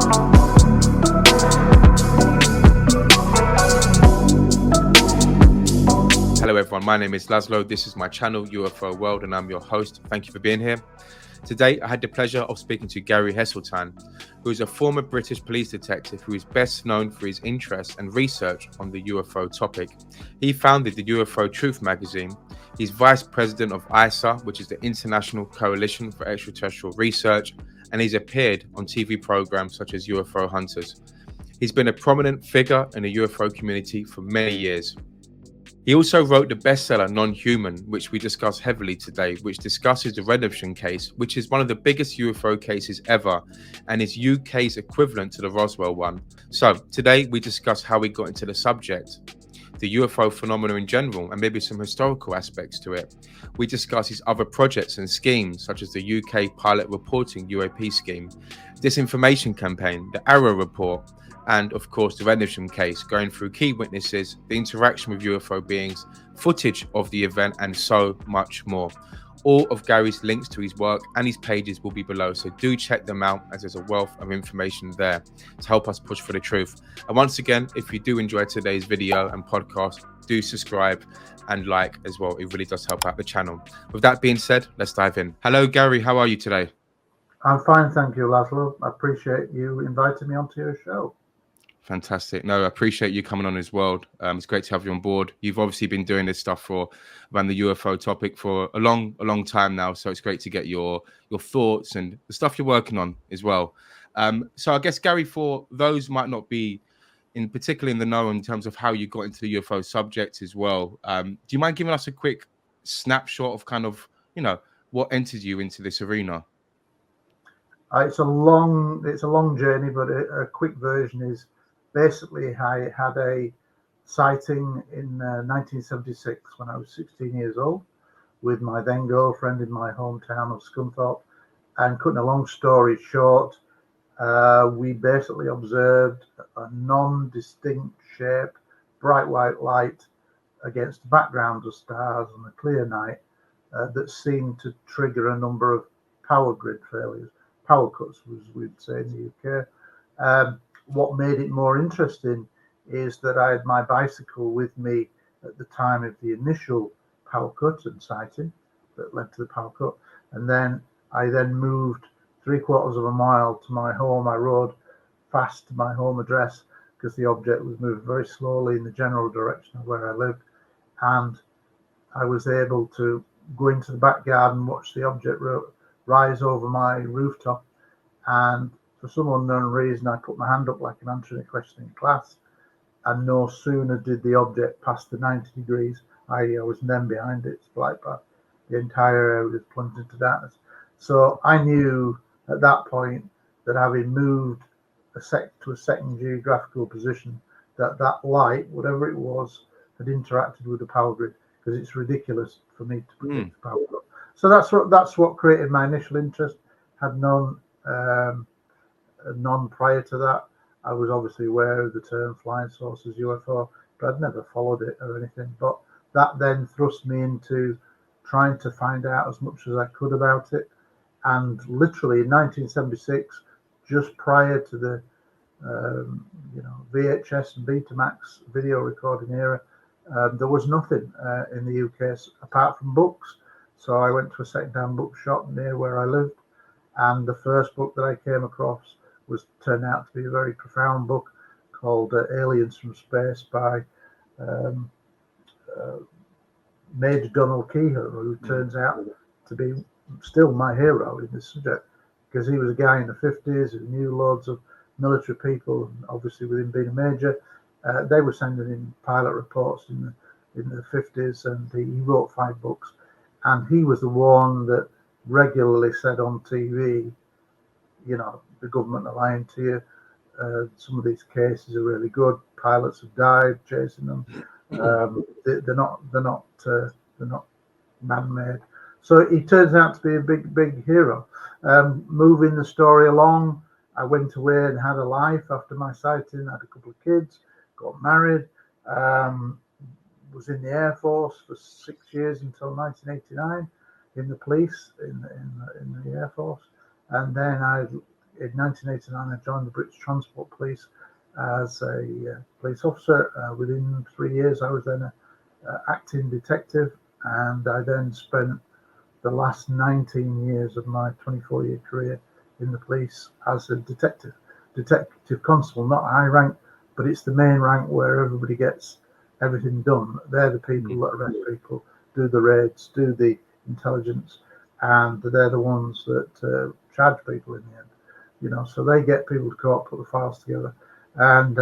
Hello everyone, my name is Laszlo. This is my channel, UFO World, and I'm your host. Thank you for being here. Today, I had the pleasure of speaking to Gary Heseltine, who is a former British police detective who is best known for his interest and research on the UFO topic. He founded the UFO Truth magazine. He's vice president of ISA, which is the International Coalition for Extraterrestrial Research, and he's appeared on TV programs such as UFO Hunters. He's been a prominent figure in the UFO community for many years. He also wrote the bestseller Non-Human, which we discuss heavily today, which discusses the Rendlesham case, which is one of the biggest UFO cases ever and is UK's equivalent to the Roswell one. So today we discuss how he got into the subject, the UFO phenomena in general, and maybe some historical aspects to it. We discuss his other projects and schemes, such as the UK pilot reporting UAP scheme, disinformation campaign, the AARO report, and of course the Rendlesham case, going through key witnesses, the interaction with UFO beings, footage of the event, and so much more. All of Gary's links to his work and his pages will be below, so do check them out as there's a wealth of information there to help us push for the truth. And once again, if you do enjoy today's video and podcast, do subscribe and like as well. It really does help out the channel. With that being said, let's dive in. Hello Gary, how are you today? I'm fine, thank you, Laszlo. I appreciate you inviting me onto your show. Fantastic. No, I appreciate you coming on as well. It's great to have you on board. You've obviously been doing this stuff around the UFO topic for a long time now. So it's great to get your thoughts and the stuff you're working on as well. So I guess, Gary, for those who might not be particularly in the know in terms of how you got into the UFO subject as well, do you mind giving us a quick snapshot of kind of, what entered you into this arena? It's a long journey, but a quick version is basically I had a sighting in 1976 when I was 16 years old with my then girlfriend in my hometown of Scunthorpe. And cutting a long story short, we basically observed a non-distinct shape, bright white light against a background of stars on a clear night that seemed to trigger a number of power grid failures, power cuts, as we'd say in the UK. What made it more interesting is that I had my bicycle with me at the time of the initial power cut and sighting that led to the power cut. And then I moved 3/4 of a mile to my home. I rode fast to my home address because the object was moving very slowly in the general direction of where I lived. And I was able to go into the back garden and watch the object rise over my rooftop. And for some unknown reason, I put my hand up like I'm answering a question in class. And no sooner did the object pass the 90 degrees, i.e. I was then behind its flight path, the entire area was plunged into darkness. So I knew at that point that having moved to a second geographical position, that light, whatever it was, had interacted with the power grid, because it's ridiculous for me to predict the power grid. So that's what created my initial interest. Had none prior to that. I was obviously aware of the term flying saucers, UFO, but I'd never followed it or anything. But that then thrust me into trying to find out as much as I could about it. And literally in 1976, just prior to the VHS and Betamax video recording era, there was nothing in the UK apart from books. So I went to a second-hand bookshop near where I lived, and the first book that I came across turned out to be a very profound book called Aliens from Space by Major Donald Kehoe, who turns out to be still my hero in this subject, because he was a guy in the 50s who knew loads of military people, and obviously with him being a major, they were sending in pilot reports in the 50s, and he wrote 5 books, and he was the one that regularly said on TV, the government are lying to you. Some of these cases are really good. Pilots have died chasing them. They're not man-made. So he turns out to be a big hero. Moving the story along, I went away and had a life after my sighting. Had a couple of kids, got married. Was in the Air Force for 6 years until 1989 in the police in the Air Force, and then I in 1989, I joined the British Transport Police as a police officer. Within 3 years, I was then an acting detective, and I then spent the last 19 years of my 24-year career in the police as a detective constable, not high rank, but it's the main rank where everybody gets everything done. They're the people that arrest people, do the raids, do the intelligence, and they're the ones that charge people in the end. So they get people to court, put the files together, and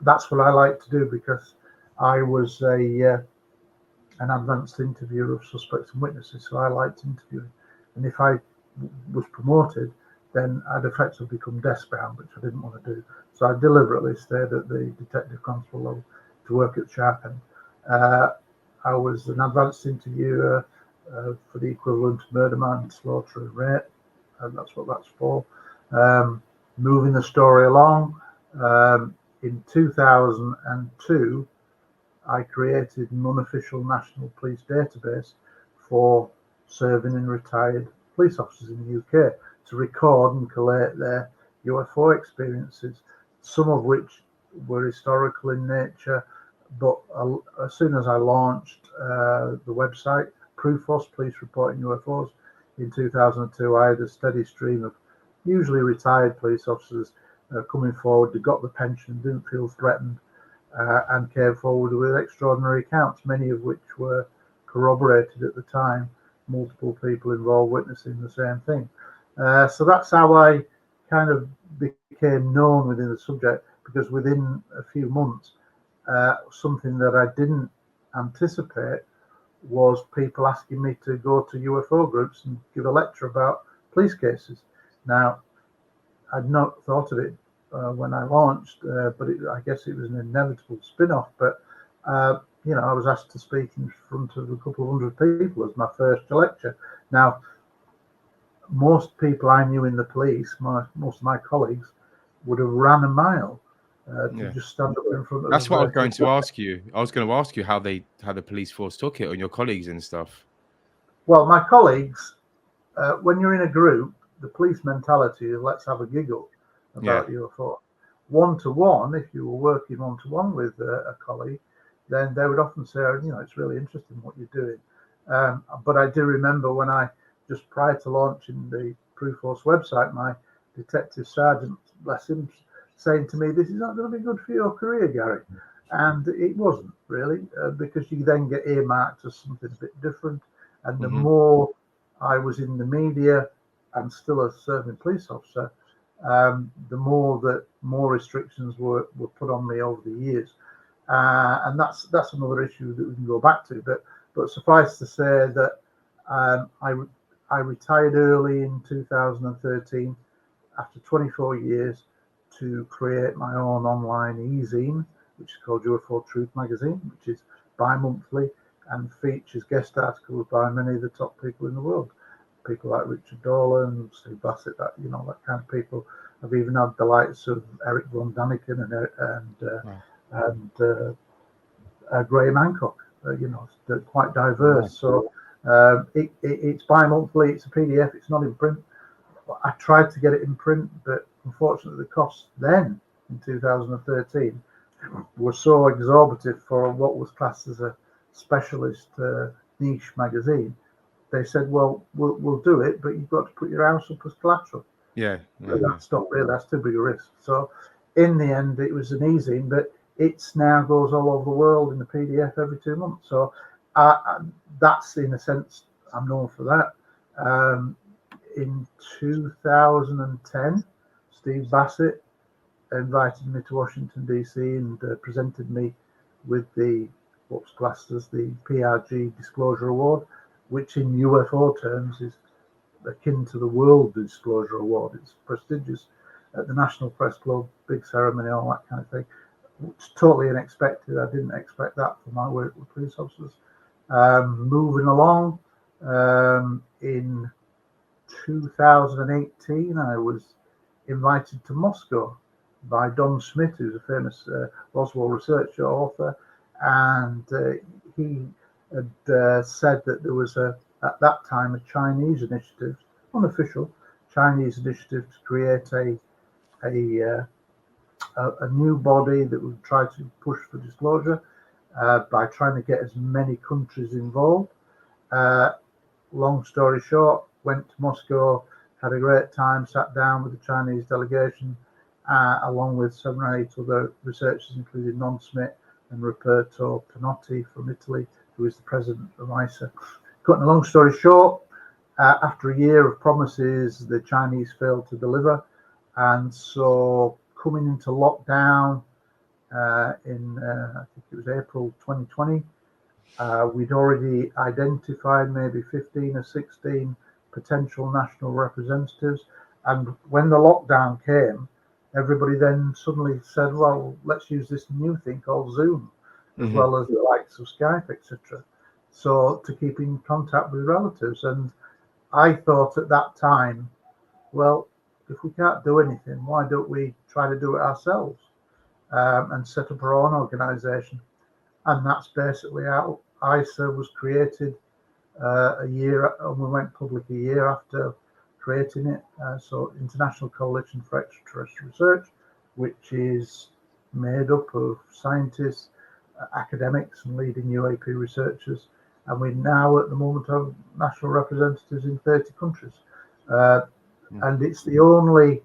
that's what I like to do, because I was an advanced interviewer of suspects and witnesses, so I liked interviewing. And if I was promoted, then I'd effectively become desk bound, which I didn't want to do. So I deliberately stayed at the detective constable level to work at the sharp end. I was an advanced interviewer for the equivalent of murder, manslaughter, and rape, and that's what that's for. Moving the story along, in 2002, I created an unofficial national police database for serving and retired police officers in the UK to record and collate their UFO experiences, some of which were historical in nature. But as soon as I launched the website, PRUFOS, Police Reporting UFOs, in 2002, I had a steady stream of usually retired police officers coming forward. They got the pension, didn't feel threatened, and came forward with extraordinary accounts, many of which were corroborated at the time, multiple people involved witnessing the same thing. So that's how I kind of became known within the subject, because within a few months, something that I didn't anticipate was people asking me to go to UFO groups and give a lecture about police cases. Now, I'd not thought of it when I launched, but I guess it was an inevitable spin-off. But I was asked to speak in front of a couple of hundred people as my first lecture. Now, most people I knew in the police, most of my colleagues, would have ran a mile to just stand up in front of. That's what I was going to ask you. I was going to ask you how the police force took it, and your colleagues and stuff. Well, my colleagues, when you're in a group, the police mentality is let's have a giggle about UFO. One-to-one, if you were working one-to-one with a colleague, then they would often say, it's really interesting what you're doing. But I do remember when just prior to launching the PRUFOS website, my detective sergeant, bless him, saying to me, this is not going to be good for your career, Gary. And it wasn't really, because you then get earmarked as something a bit different. And the more I was in the media and still a serving police officer, the more restrictions were put on me over the years. And that's another issue that we can go back to. But suffice to say that I retired early in 2013 after 24 years to create my own online e-zine, which is called UFO Truth Magazine, which is bi-monthly and features guest articles by many of the top people in the world. People like Richard Dolan, Steve Bassett, that kind of people. I've even had the likes of Eric von Daniken and Graham Hancock. They're quite diverse. So it's bi-monthly. It's a PDF. It's not in print. I tried to get it in print, but unfortunately, the costs then in 2013 were so exorbitant for what was classed as a specialist niche magazine. They said, "Well, we'll do it, but you've got to put your house up as collateral." That's not really. That's too big a risk. So, in the end, it was an easy, but it's now goes all over the world in the PDF every 2 months. So, that's in a sense I'm known for that. In 2010, Steve Bassett invited me to Washington DC and presented me with what's classed as the PRG Disclosure Award, which in UFO terms is akin to the World Disclosure Award. It's prestigious at the National Press Club, big ceremony, all that kind of thing. It's totally unexpected. I didn't expect that for my work with police officers. Moving along, in 2018, I was invited to Moscow by Don Smith, who's a famous Roswell researcher, author, and he had said that there was at that time a Chinese initiative, unofficial Chinese initiative to create a new body that would try to push for disclosure by trying to get as many countries involved. Long story short, went to Moscow, had a great time, sat down with the Chinese delegation, along with 7 or 8 other researchers, including Non Smith and Roberto Pinotti from Italy, who is the president of ISA. Cutting a long story short, after a year of promises, the Chinese failed to deliver. And so coming into lockdown in, I think it was April 2020, we'd already identified maybe 15 or 16 potential national representatives. And when the lockdown came, everybody then suddenly said, well, let's use this new thing called Zoom, as well as the likes of Skype, etc. So to keep in contact with relatives. And I thought at that time, well, if we can't do anything, why don't we try to do it ourselves and set up our own organization? And that's basically how ISA was created a year, and we went public a year after creating it. So International Coalition for Extraterrestrial Research, which is made up of scientists, academics and leading UAP researchers. And we now at the moment have national representatives in 30 countries. And it's the only,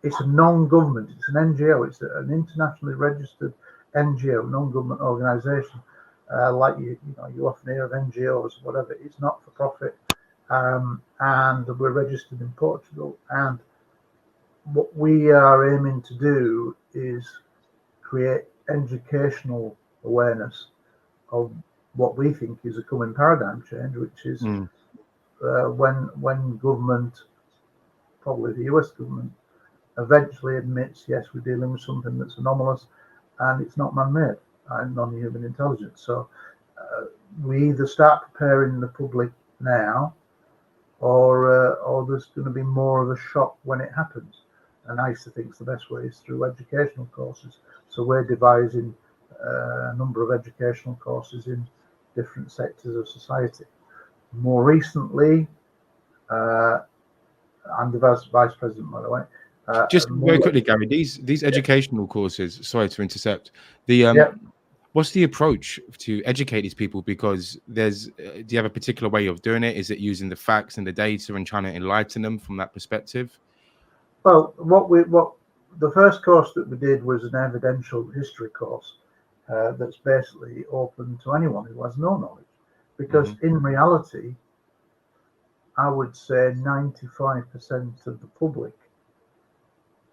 it's a non-government, it's an NGO, it's an internationally registered NGO, non-government organization. Like you often hear of NGOs, whatever. It's not for profit, and we're registered in Portugal. And what we are aiming to do is create educational awareness of what we think is a coming paradigm change, which is when government, probably the US government, eventually admits, yes, we're dealing with something that's anomalous and it's not man-made and non-human intelligence. So we either start preparing the public now, or there's going to be more of a shock when it happens. And ISA thinks the best way is through educational courses. So we're devising a number of educational courses in different sectors of society. More recently, I'm the vice president, by the way. Just very quickly, Gary, these educational courses, sorry to intercept, what's the approach to educate these people? Because do you have a particular way of doing it? Is it using the facts and the data and trying to enlighten them from that perspective? Well, the first course that we did was an evidential history course that's basically open to anyone who has no knowledge. Because in reality, I would say 95% of the public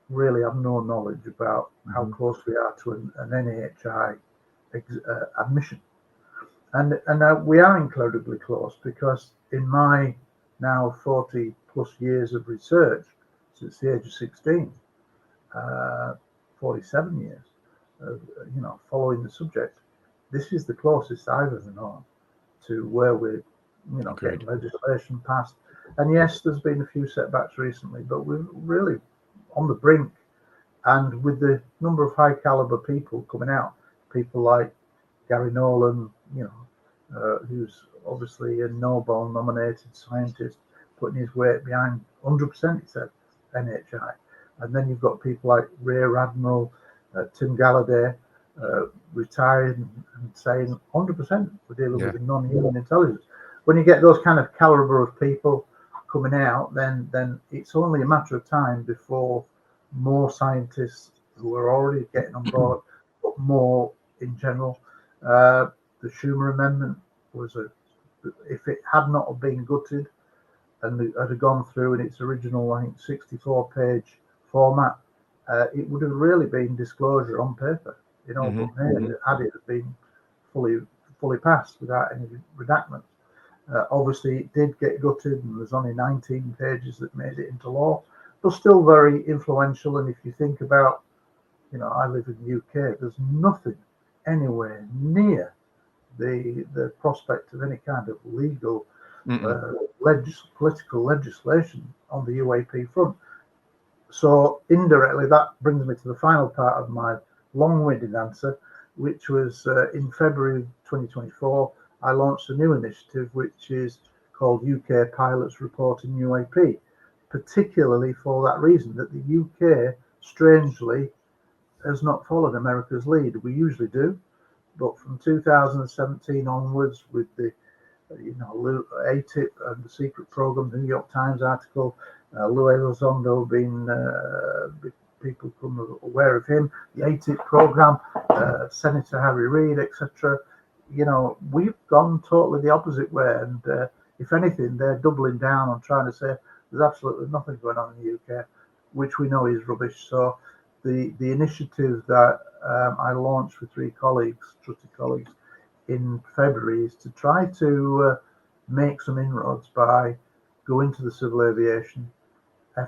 really have no knowledge about how close we are to an NHI admission. And we are incredibly close, because in my now 40 plus years of research since the age of 16, 47 years of, following the subject, this is the closest I've ever known to where we're getting legislation passed. And yes, there's been a few setbacks recently, but we're really on the brink. And with the number of high caliber people coming out, people like Gary Nolan, who's obviously a Nobel nominated scientist, putting his weight behind 100%, he said, NHI. And then you've got people like Rear Admiral Tim Galladay, retired, and saying 100% we're dealing with non-human intelligence. When you get those kind of caliber of people coming out, then it's only a matter of time before more scientists who are already getting on board, but more in general. The Schumer Amendment was if it had not been gutted and had gone through in its original, I think, 64-page format, it would have really been disclosure on paper, but had it been fully passed without any redactment. Obviously, it did get gutted, and there's only 19 pages that made it into law, but still very influential. And if you think about, I live in the UK, there's nothing anywhere near the prospect of any kind of legal political legislation on the UAP front. So indirectly, that brings me to the final part of my long-winded answer, which was in February 2024, I launched a new initiative, which is called UK Pilots Reporting UAP. particularly for that reason, that the UK, strangely, has not followed America's lead. We usually do, but from 2017 onwards, with the ATIP and the secret program, the New York Times article, Lou Elizondo being people become aware of him, the ATIP program, Senator Harry Reid, etc. We've gone totally the opposite way, and if anything, they're doubling down on trying to say there's absolutely nothing going on in the UK, which we know is rubbish. So the initiative that I launched with three colleagues, trusted colleagues, in February is to try to make some inroads by going to the civil aviation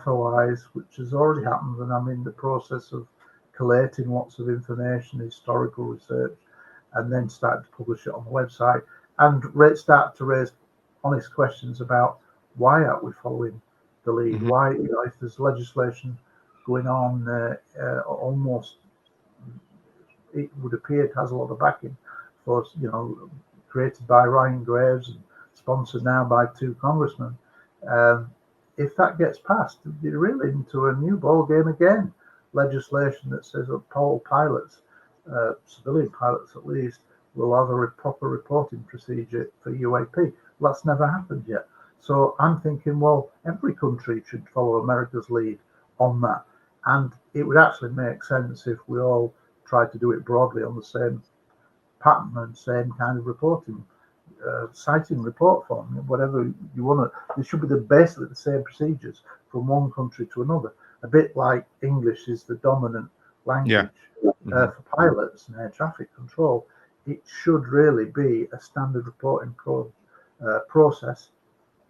FOIs, which has already happened, and I'm in the process of collating lots of information, historical research, and then start to publish it on the website and start to raise honest questions about why aren't we following the lead? Mm-hmm. Why, if there's legislation going on, almost it would appear it has a lot of backing for, created by Ryan Graves and sponsored now by two congressmen. If that gets passed, you're really into a new ball game again. Legislation that says that all pilots, civilian pilots at least, will have a proper reporting procedure for UAP. Well, that's never happened yet. So I'm thinking, well, every country should follow America's lead on that. And it would actually make sense if we all tried to do it broadly on the same pattern and same kind of reporting, sighting report form, whatever you want to. There should be basically the same procedures from one country to another. A bit like English is the dominant language for pilots and air traffic control. It should really be a standard reporting process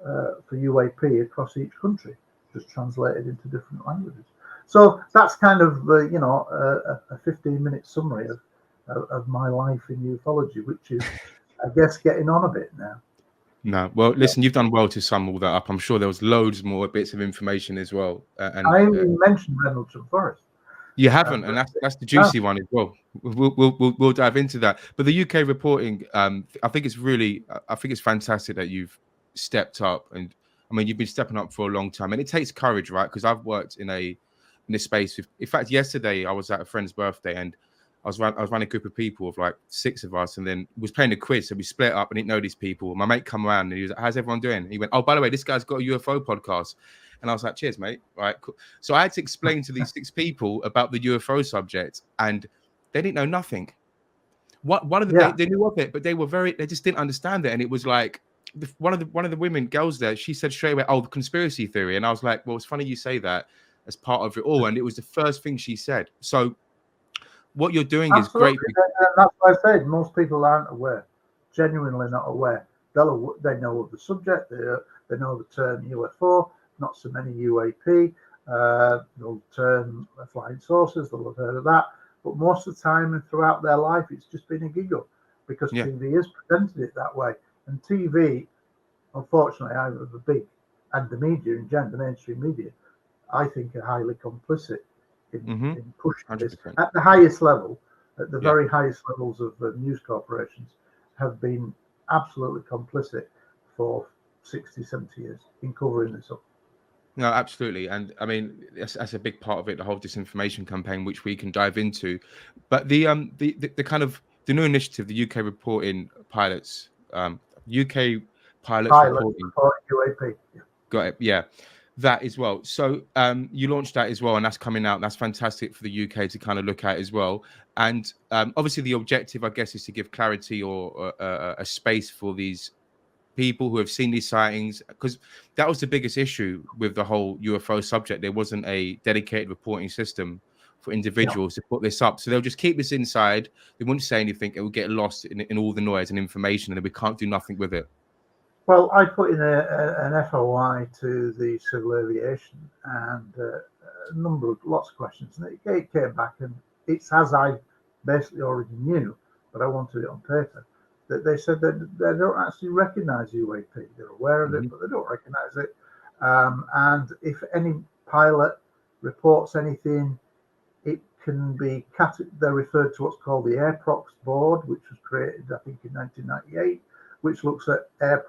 for UAP across each country, just translated into different languages. So that's kind of a 15-minute summary of my life in ufology, which is, I guess, getting on a bit now. No, well, listen, you've done well to sum all that up. I'm sure there was loads more bits of information as well. And I haven't even mentioned Rendlesham Forest. You haven't, and that's the juicy one as well. We'll dive into that. But the UK reporting, I think it's fantastic that you've stepped up, and I mean you've been stepping up for a long time, and it takes courage, right? Because I've worked in this space. In fact, yesterday I was at a friend's birthday, and I was running a group of people of like 6 of us, and then was playing a quiz, so we split up and didn't know these people. My mate come around and he was like, "How's everyone doing?" And he went, "Oh, by the way, this guy's got a UFO podcast." And I was like, "Cheers, mate." Right. Cool. So I had to explain to these 6 people about the UFO subject, and they didn't know nothing. They knew of it, but they just didn't understand it. And it was like one of the girls there, she said straight away, "Oh, the conspiracy theory." And I was like, "Well, it's funny you say that as part of it all." And it was the first thing she said. So what you're doing is great. That's why I said most people aren't aware, genuinely not aware. They know of the subject, they know the term UFO, not so many UAP, they'll term flying saucers, they'll have heard of that. But most of the time and throughout their life, it's just been a giggle because TV has presented it that way. And TV, unfortunately, and the media in general, the mainstream media, I think are highly complicit in pushing 100%. This at the highest level, at the very highest levels of news corporations, have been absolutely complicit for 60, 70 years in covering this up. No, absolutely. And I mean, that's a big part of it, the whole disinformation campaign, which we can dive into. But the kind of the new initiative, the UK reporting pilots, UK pilots reporting UAP. Got it. Yeah. That as well. So you launched that as well, and that's coming out. That's fantastic for the UK to kind of look at as well. And obviously the objective, I guess, is to give clarity or a space for these people who have seen these sightings, because that was the biggest issue with the whole UFO subject. There wasn't a dedicated reporting system for individuals to put this up. So they'll just keep this inside. They wouldn't say anything. It will get lost in all the noise and information, and then we can't do nothing with it. Well, I put in an FOI to the civil aviation and lots of questions, and it came back, and it's as I basically already knew, but I wanted it on paper, that they said that they don't actually recognise UAP. They're aware of it, but they don't recognise it. And if any pilot reports anything, it can be they're referred to what's called the AARO board, which was created, I think, in 1998. Which looks at air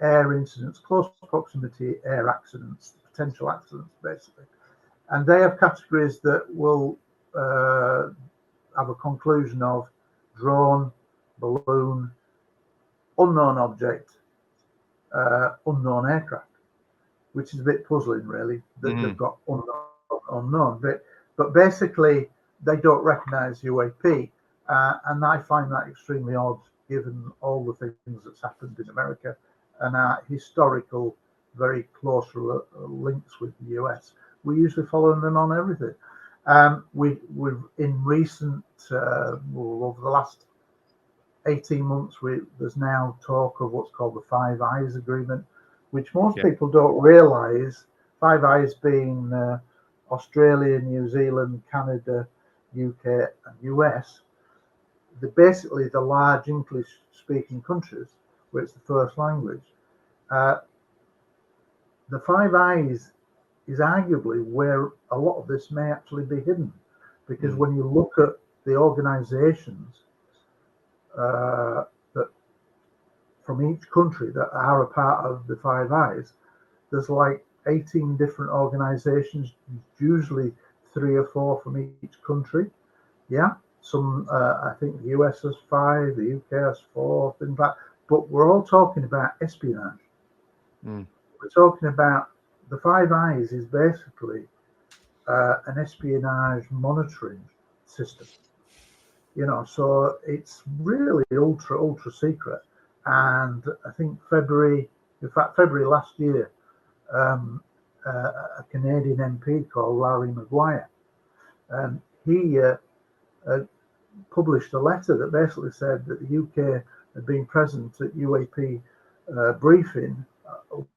air incidents, close proximity air accidents, potential accidents, basically. And they have categories that will have a conclusion of drone, balloon, unknown object, unknown aircraft, which is a bit puzzling, really, that they've got unknown. But basically, they don't recognize UAP. And I find that extremely odd, given all the things that's happened in America and our historical, very close links with the US. We usually follow them on everything. We've in recent, over the last 18 months, there's now talk of what's called the Five Eyes Agreement, which most people don't realise. Five Eyes being Australia, New Zealand, Canada, UK, and US. They're basically the large English-speaking countries where it's the first language. The Five Eyes is arguably where a lot of this may actually be hidden, because when you look at the organisations that from each country that are a part of the Five Eyes, there's like 18 different organisations, usually 3 or 4 from each country. Yeah, some I think the US has 5, the UK has 4, things like that. But we're all talking about espionage. We're talking about the Five Eyes is basically an espionage monitoring system. So it's really ultra secret. And I think February last year, a Canadian MP called Larry Maguire, he published a letter that basically said that the UK had been present at UAP briefing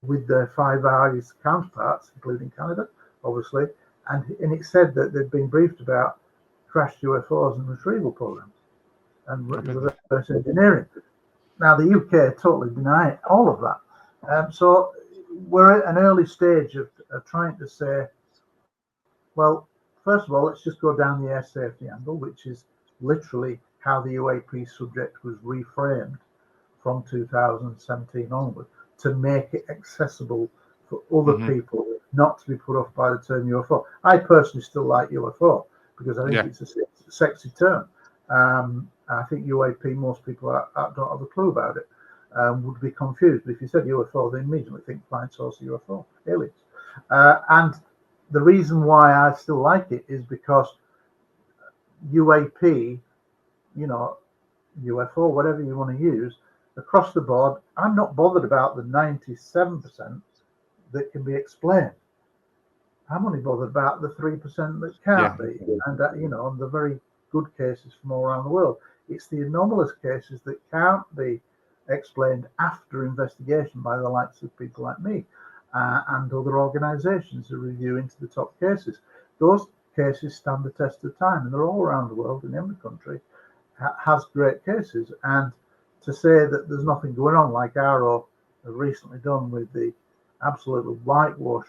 with their Five Eyes counterparts, including Canada, obviously, and it said that they'd been briefed about crashed UFOs and retrieval programs and reverse engineering. Now, the UK totally deny all of that. So we're at an early stage of trying to say, well, first of all, let's just go down the air safety angle, which is literally how the UAP subject was reframed from 2017 onward, to make it accessible for other people, not to be put off by the term UFO. I personally still like UFO because I think it's a sexy term. I think UAP, most people don't have a clue about it, would be confused. But if you said UFO, they immediately think flying saucer UFO, aliens. And the reason why I still like it is because UAP, UFO, whatever you want to use, across the board, I'm not bothered about the 97% that can be explained. I'm only bothered about the 3% that can't be, and the very good cases from all around the world. It's the anomalous cases that can't be explained after investigation by the likes of people like me and other organisations who review into the top cases. Those cases stand the test of time, and they're all around the world, and every country has great cases. And to say that there's nothing going on, like AARO have recently done with the absolutely whitewash,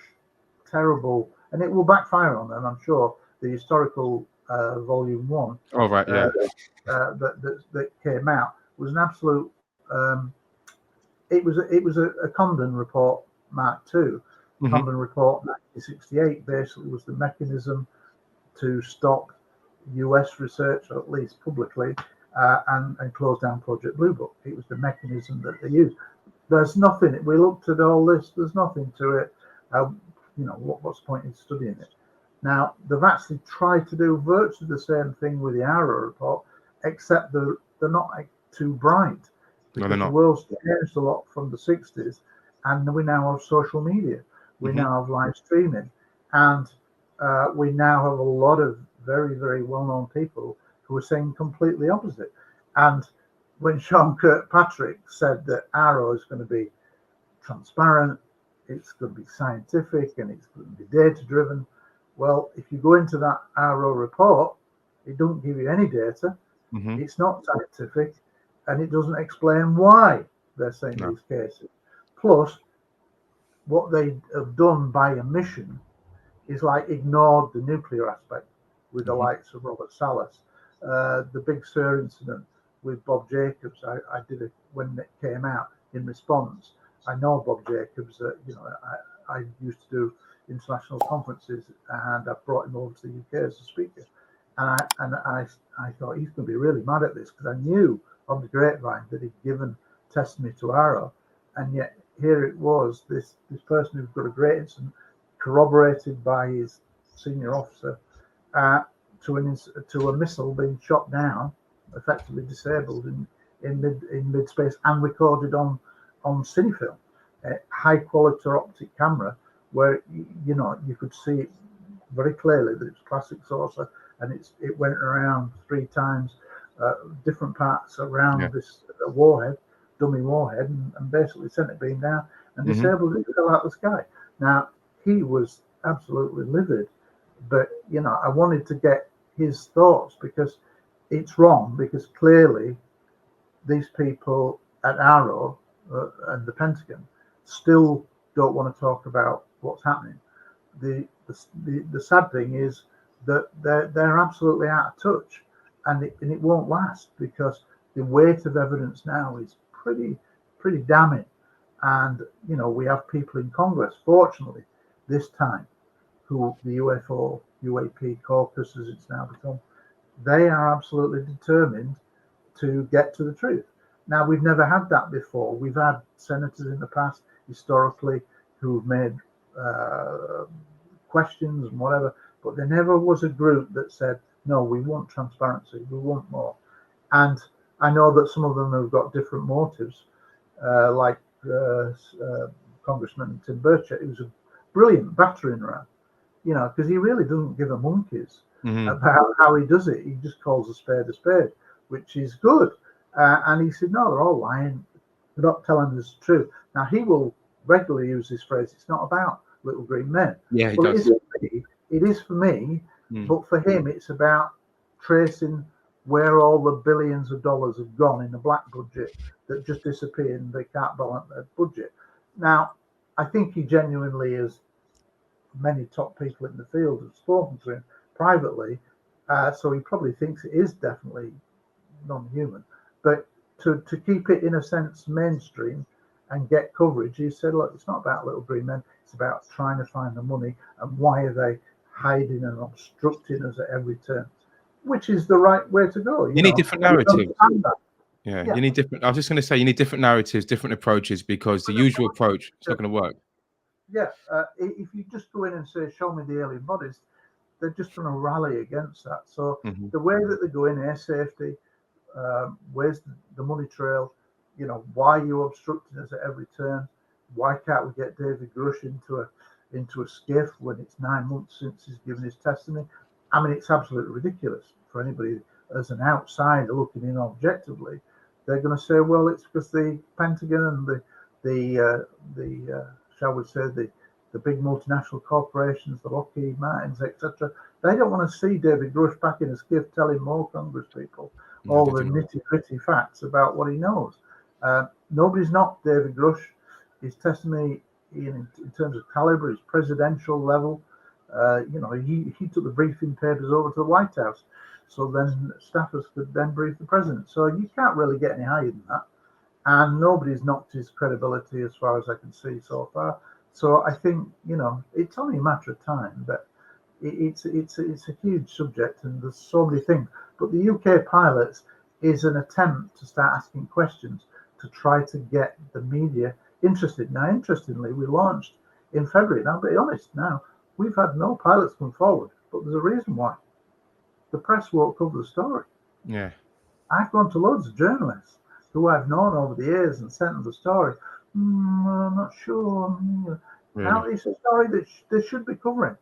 terrible, and it will backfire on them, I'm sure, the historical volume 1 that came out was an absolute it was a Condon report Mark II. Condon report 1968 basically was the mechanism to stop US research, or at least publicly, and close down Project Blue Book. It was the mechanism that they used. There's nothing, we looked at all this, there's nothing to it. What's the point in studying it? Now, they've actually tried to do virtually the same thing with the AARO report, except they're not too bright. Because the world's changed a lot from the 60s, and we now have social media. We now have live streaming, and we now have a lot of very, very well-known people who are saying completely opposite. And when Sean Kirkpatrick said that AARO is going to be transparent, it's going to be scientific, and it's going to be data-driven, well, if you go into that AARO report, it doesn't give you any data. It's not scientific, and it doesn't explain why they're saying these cases. Plus, what they have done by omission is like ignored the nuclear aspect with the likes of Robert Salas. The Big Sur incident with Bob Jacobs, I did it when it came out in response. I know Bob Jacobs. I used to do international conferences, and I brought him over to the UK as a speaker. And I thought he's going to be really mad at this, because I knew on the grapevine that he'd given testimony to AARO, and yet here it was, this person who's got a great incident, corroborated by his senior officer, to a missile being shot down, effectively disabled in mid space, and recorded on cinefilm, high quality optic camera, where you could see it very clearly that it's classic saucer, and it went around 3 times, different parts around this warhead, dummy warhead, and basically sent it beam down and disabled it, fell out of the sky. Now, he was absolutely livid, but I wanted to get his thoughts, because it's wrong, because clearly these people at AARO and the Pentagon still don't want to talk about what's happening. The sad thing is that they're absolutely out of touch, and it won't last, because the weight of evidence now is pretty damning. And we have people in Congress, fortunately, this time, who the UFO UAP caucus, as it's now become, they are absolutely determined to get to the truth. Now, we've never had that before. We've had senators in the past, historically, who've made questions and whatever, but there never was a group that said, no, we want transparency, we want more. And I know that some of them have got different motives, like Congressman Tim Burchett, who's a brilliant battering ram, because he really doesn't give a monkeys about how he does it. He just calls a spade, which is good. And he said, no, they're all lying. They're not telling us the truth. Now, he will regularly use this phrase, it's not about little green men. Yeah, he does. It is for me, but for him, it's about tracing where all the billions of dollars have gone in the black budget that just disappeared, and they can't balance their budget. Now, I think he genuinely, as many top people in the field have spoken to him privately, so he probably thinks it is definitely non-human. But to keep it, in a sense, mainstream and get coverage, he said, look, it's not about little green men, it's about trying to find the money, and why are they hiding and obstructing us at every turn, which is the right way to go. You need different narratives. Yeah, you need different. I was just going to say, you need different narratives, different approaches, because the usual approach is not going to work. Yeah, if you just go in and say, show me the alien bodies, they're just going to rally against that. So the way that they go in, air safety, where's the money trail? Why are you obstructing us at every turn? Why can't we get David Grush into a skiff when it's 9 months since he's given his testimony? I mean, it's absolutely ridiculous for anybody as an outsider looking in objectively. They're going to say, well, it's because the Pentagon and the shall we say, the big multinational corporations, the Lockheed Martins, etc., they don't want to see David Grush back in a skiff telling more Congress people all the nitty-gritty facts about what he knows. Nobody's knocked David Grush. His testimony in terms of caliber is presidential level. He took the briefing papers over to the White House, so then staffers could then brief the president. So you can't really get any higher than that. And nobody's knocked his credibility as far as I can see so far. So I think, it's only a matter of time, but it's a huge subject, and there's so many things. But the UK pilots is an attempt to start asking questions to try to get the media interested. Now, interestingly, we launched in February. Now, I'll be honest, now we've had no pilots come forward, but there's a reason why. The press won't cover the story. Yeah, I've gone to loads of journalists who I've known over the years and sent them the story. I'm not sure. really? Now, it's a story that they should be covering.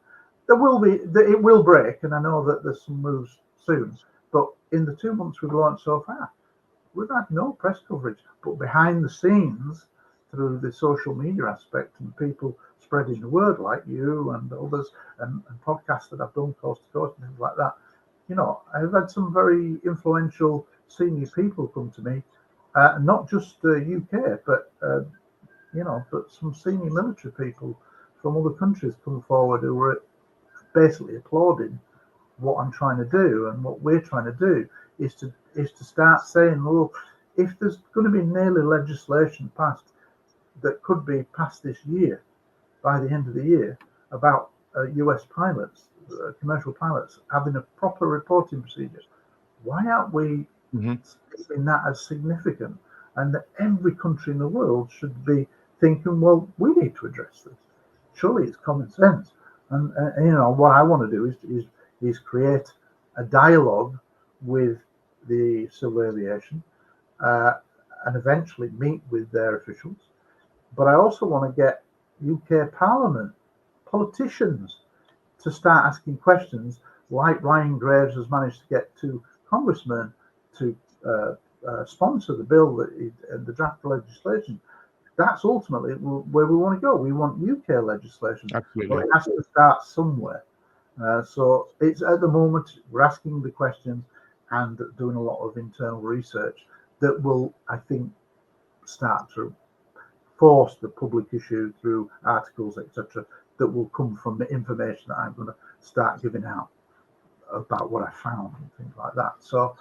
There will be, it will break, and I know that there's some moves soon. But in the 2 months we've launched so far, we've had no press coverage. But behind the scenes, through the social media aspect and people spreading the word like you and others, and podcasts that I've done coast to coast and things like that, I've had some very influential senior people come to me, not just the UK, but but some senior military people from other countries come forward who were basically applauding what I'm trying to do, and what we're trying to do is to start saying, well, if there's going to be nearly legislation passed that could be passed this year, by the end of the year, about US pilots, commercial pilots, having a proper reporting procedure. Why aren't we seeing that as significant? And that every country in the world should be thinking, well, we need to address this. Surely it's common sense. And what I want to do is create a dialogue with the civil aviation and eventually meet with their officials. But I also want to get UK Parliament, politicians, to start asking questions, like Ryan Graves has managed to get two congressmen to sponsor the bill, the draft legislation. That's ultimately where we want to go. We want UK legislation. Absolutely. But it has to start somewhere. So it's at the moment we're asking the questions and doing a lot of internal research that will, I think, start to force the public issue through articles, etc., that will come from the information that I'm going to start giving out about what I found and things like that. So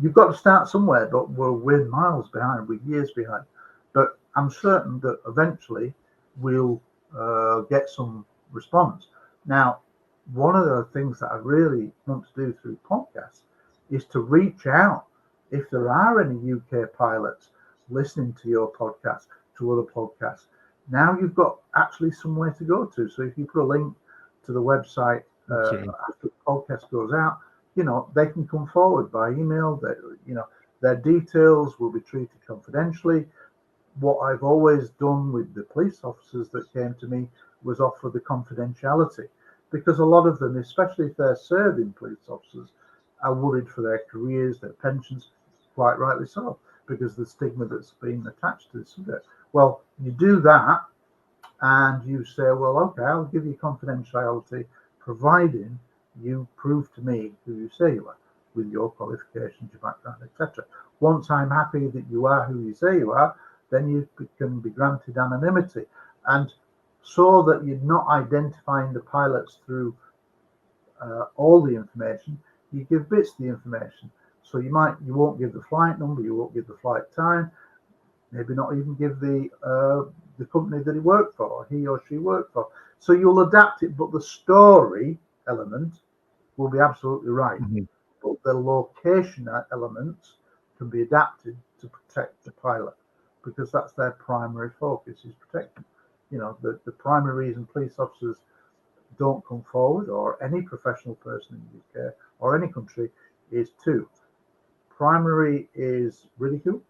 you've got to start somewhere, but we're miles behind, we're years behind. But I'm certain that eventually we'll get some response. Now, one of the things that I really want to do through podcasts is to reach out. If there are any UK pilots listening to your podcast, to other podcasts, now you've got actually somewhere to go to. So if you put a link to the website after the podcast goes out, they can come forward by email. Their details will be treated confidentially. What I've always done with the police officers that came to me was offer the confidentiality, because a lot of them, especially if they're serving police officers, are worried for their careers, their pensions, quite rightly so, because the stigma that's been attached to this subject. Well, you do that and you say, well, okay, I'll give you confidentiality, providing you prove to me who you say you are, with your qualifications, your background, etc. Once I'm happy that you are who you say you are, then you can be granted anonymity. And so that you're not identifying the pilots through all the information, you give bits of the information. So you won't give the flight number, you won't give the flight time, maybe not even give the company that he worked for, or he or she worked for. So you'll adapt it, but the story element will be absolutely right. But the location elements can be adapted to protect the pilot, because that's their primary focus, is protecting. The primary reason police officers don't come forward, or any professional person in the UK or any country, is two. Primary is ridicule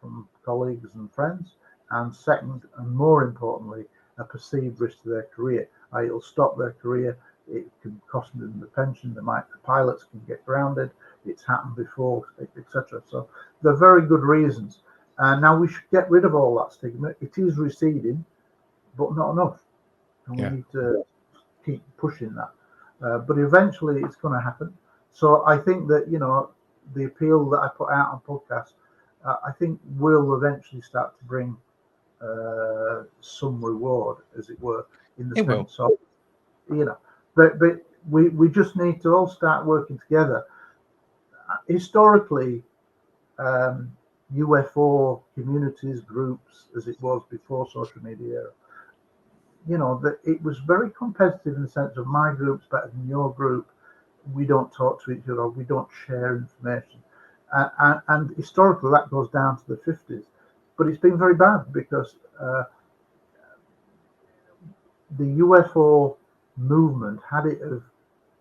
from colleagues and friends, and second, and more importantly, a perceived risk to their career. It'll stop their career. It can cost them the pension. The pilots can get grounded. It's happened before, etc. So they're very good reasons. And now we should get rid of all that stigma. It is receding, but not enough. And we need to keep pushing that. But eventually it's going to happen. So I think that, the appeal that I put out on podcasts, I think will eventually start to bring some reward, as it were, in the sense of, but we just need to all start working together. Historically, UFO communities, groups, as it was before social media, that it was very competitive in the sense of my group's better than your group. We don't talk to each other. We don't share information. And historically, that goes down to the 50s. But it's been very bad, because the UFO movement, had it have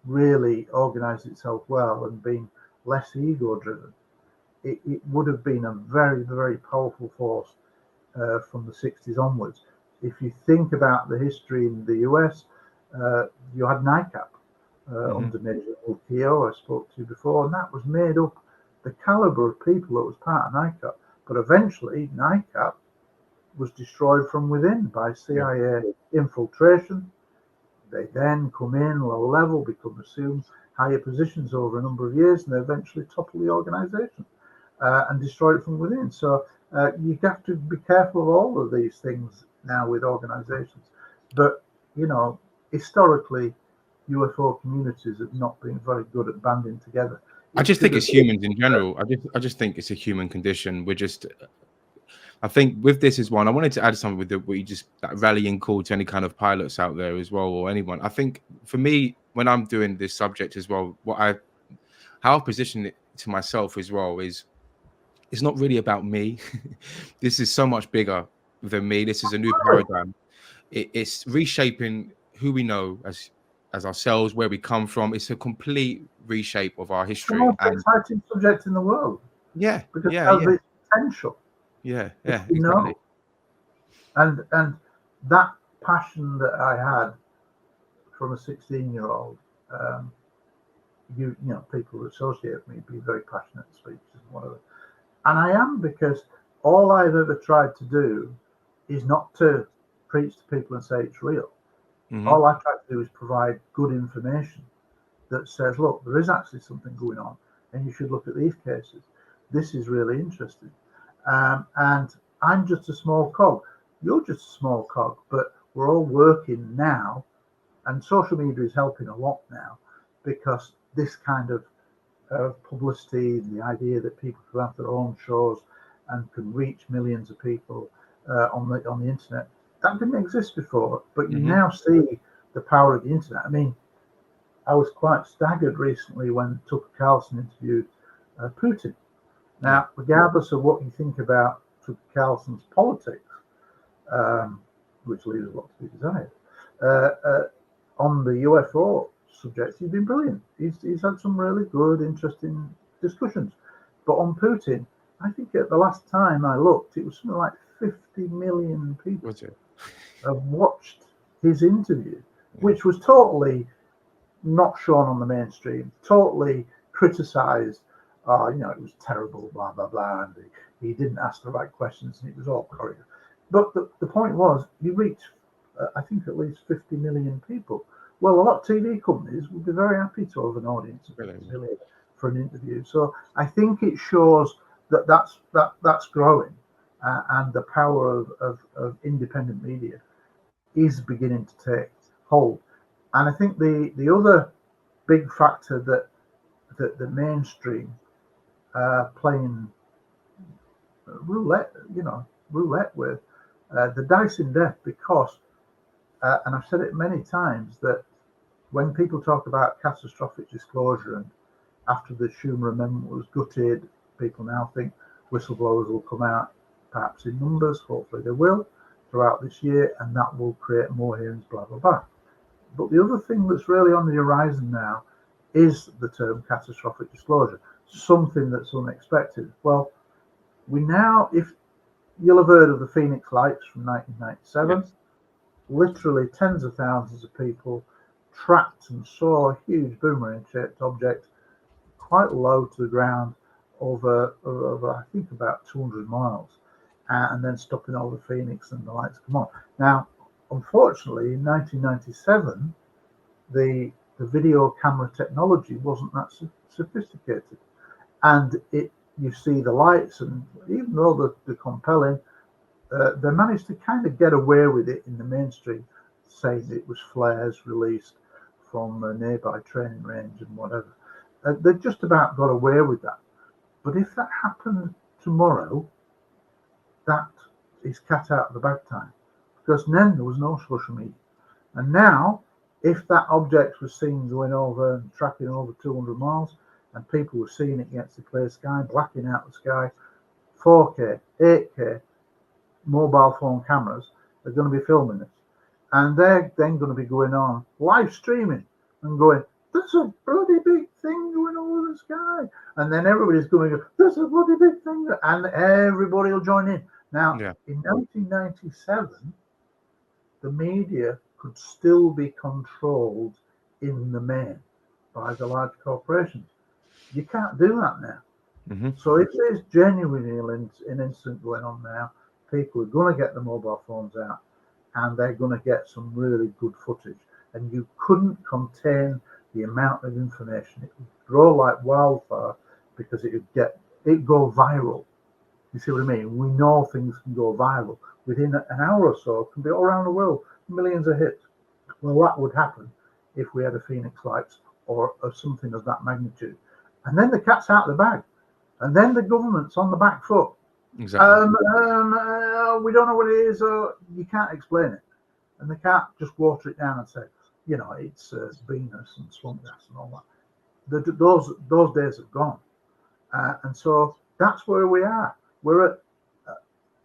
really organized itself well and been less ego-driven, it would have been a very, very powerful force from the 60s onwards. If you think about the history in the US, you had NICAP under Major Keogh, I spoke to before, and that was made up, the caliber of people that was part of NICAP. But eventually, NICAP was destroyed from within by CIA infiltration. They then come in low level, become assumed higher positions over a number of years, and they eventually topple the organization and destroy it from within. So you have to be careful of all of these things now with organizations. But, historically, UFO communities have not been very good at banding together. I just think it's humans in general. I just think it's a human condition. I think with this as well, and I wanted to add something with what you just that rallying call to any kind of pilots out there as well, or anyone. I think for me, when I'm doing this subject as well, how I position it to myself as well is it's not really about me. This is so much bigger than me. This is a new paradigm. It's reshaping who we know as ourselves, where we come from. It's a complete reshape of our It's the history. most And exciting subject in the world yeah, because yeah, of yeah, its potential, yeah, which yeah, we exactly. know. And that passion that I had from a 16-year-old, you know, people associate with me being very passionate speeches and whatever. And I am, because all I've ever tried to do is not to preach to people and say it's real. Hmm. All I try to do is provide good information that says, look, there is actually something going on, and you should look at these cases. This is really interesting. And I'm just a small cog. You're just a small cog, but we're all working now, and social media is helping a lot now, because this kind of publicity, the idea that people can have their own shows and can reach millions of people on the internet, that didn't exist before. But you Hmm. now see the power of the internet. I mean, I was quite staggered recently when Tucker Carlson interviewed Putin. Yeah. Now, regardless of what you think about Tucker Carlson's politics, um, which leaves a lot to be desired, on the UFO subject, he's been brilliant. He's had some really good, interesting discussions. But on Putin, I think at the last time I looked, it was something like 50 million people Was it? have watched his interview, Yeah. which was totally not shown on the mainstream, totally criticised. You know, it was terrible, blah, blah, blah. And he didn't ask the right questions, and it was all choreographed. But the point was, he reached, I think, at least 50 million people. Well, a lot of TV companies would be very happy to have an audience of 50 Brilliant. million for an interview. So I think it shows that that's growing, and the power of independent media is beginning to take hold. And I think the other big factor that the mainstream playing roulette, roulette with the dice in death, because and I've said it many times, that when people talk about catastrophic disclosure, and after the Schumer Amendment was gutted, people now think whistleblowers will come out, perhaps in numbers. Hopefully they will throughout this year, and that will create more hearings, blah blah blah. But the other thing that's really on the horizon now is the term catastrophic disclosure, something that's unexpected. Well, we now, if you'll have heard of the Phoenix Lights from 1997, Yes. literally tens of thousands of people tracked and saw a huge boomerang shaped object quite low to the ground over I think about 200 miles, and then stopping over Phoenix, and the lights come on. Now, unfortunately, in 1997, the video camera technology wasn't that sophisticated, and you see the lights, and even though they're compelling, they managed to kind of get away with it in the mainstream, saying it was flares released from a nearby training range and whatever. They just about got away with that. But if that happened tomorrow, that is cat out of the bag time, because then there was no social media. And now, if that object was seen going over and tracking over 200 miles, and people were seeing it against the clear sky, blacking out the sky, 4K, 8K, mobile phone cameras are going to be filming this. And they're then going to be going on live streaming and going, there's a bloody big thing going over the sky. And then everybody's going to go, there's a bloody big thing. And everybody will join in. Now, Yeah. in 1997, the media could still be controlled in the main by the large corporations. You can't do that now. Hmm. So if there's genuinely an incident going on now, people are going to get the mobile phones out, and they're going to get some really good footage. And you couldn't contain the amount of information. It would grow like wildfire, because it go viral. You see what I mean? We know things can go viral within an hour or so. It can be all around the world, millions of hits. Well, that would happen if we had a Phoenix Lights or something of that magnitude. And then the cat's out of the bag. And then the government's on the back foot. Exactly. We don't know what it is, or you can't explain it, and they can't just water it down and say, it's Venus and swamp gas and all that. Those days have gone, and so that's where we are. We're at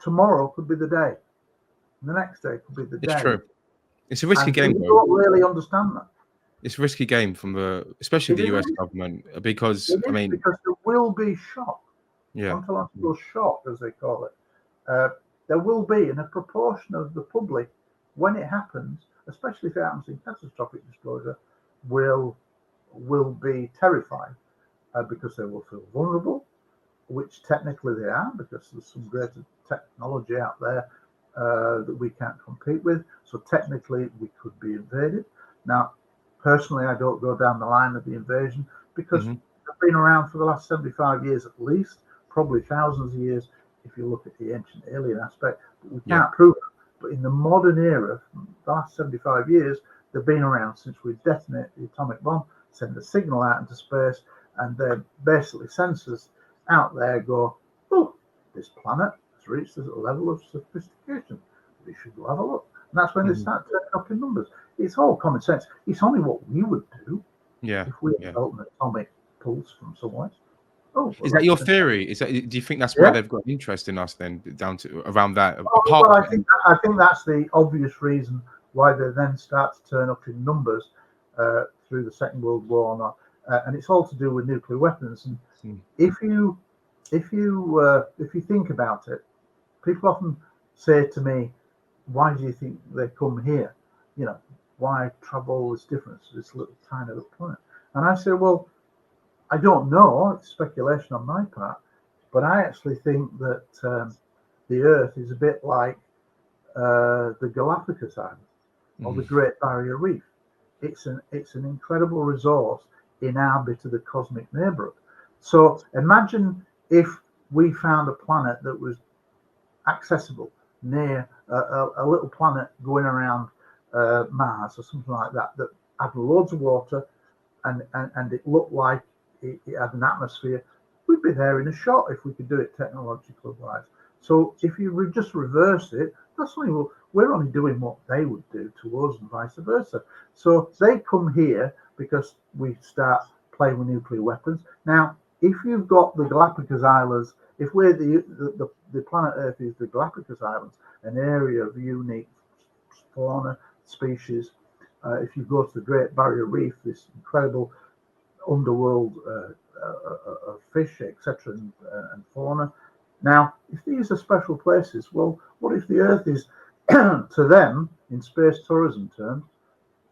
tomorrow could be the day, and the next day could be the It's day. true. It's a risky And game, we though. don't really understand that. It's a risky game especially the US government, because I mean, because there will be shock, ontological shock, as they call it. There will be, in a proportion of the public, when it happens, especially if it happens in catastrophic disclosure, will be terrified because they will feel vulnerable, which technically they are, because there's some greater technology out there that we can't compete with. So technically, we could be invaded. Now, personally, I don't go down the line of the invasion because they've been around for the last 75 years at least, probably thousands of years if you look at the ancient alien aspect. But we can't prove it. But in the modern era, the last 75 years, they've been around since we detonated the atomic bomb, send a signal out into space, and they're basically sensors out there go, oh, this planet has reached a level of sophistication. We should have a look. And that's when they start turning up in numbers. It's all common sense. It's only what we would do if we felt an atomic pulse from somewhere. Oh, is that your theory? Do you think that's why they've got an interest in us then, down to around that? I think that's the obvious reason why they then start to turn up in numbers through the Second World War, and it's all to do with nuclear weapons. And if you think about it, people often say to me, "Why do you think they come here? Why travel all this difference to this little tiny little planet?" And I say, well, I don't know. It's speculation on my part, but I actually think that the Earth is a bit like the Galapagos Islands or the Great Barrier Reef. It's an incredible resource in our bit of the cosmic neighborhood. So imagine if we found a planet that was accessible near a little planet going around Mars or something like that had loads of water and it looked like it had an atmosphere. We'd be there in a shot if we could do it technologically wise. So if you just reverse it, that's only we're only doing what they would do to us and vice versa. So they come here because we start playing with nuclear weapons. Now, if you've got the Galapagos Islands, if we're the planet Earth is the Galapagos Islands, an area of unique fauna species. If you go to the Great Barrier Reef, this incredible underworld of fish, etc., and fauna. Now, if these are special places, well, what if the Earth is, to them, in space tourism terms,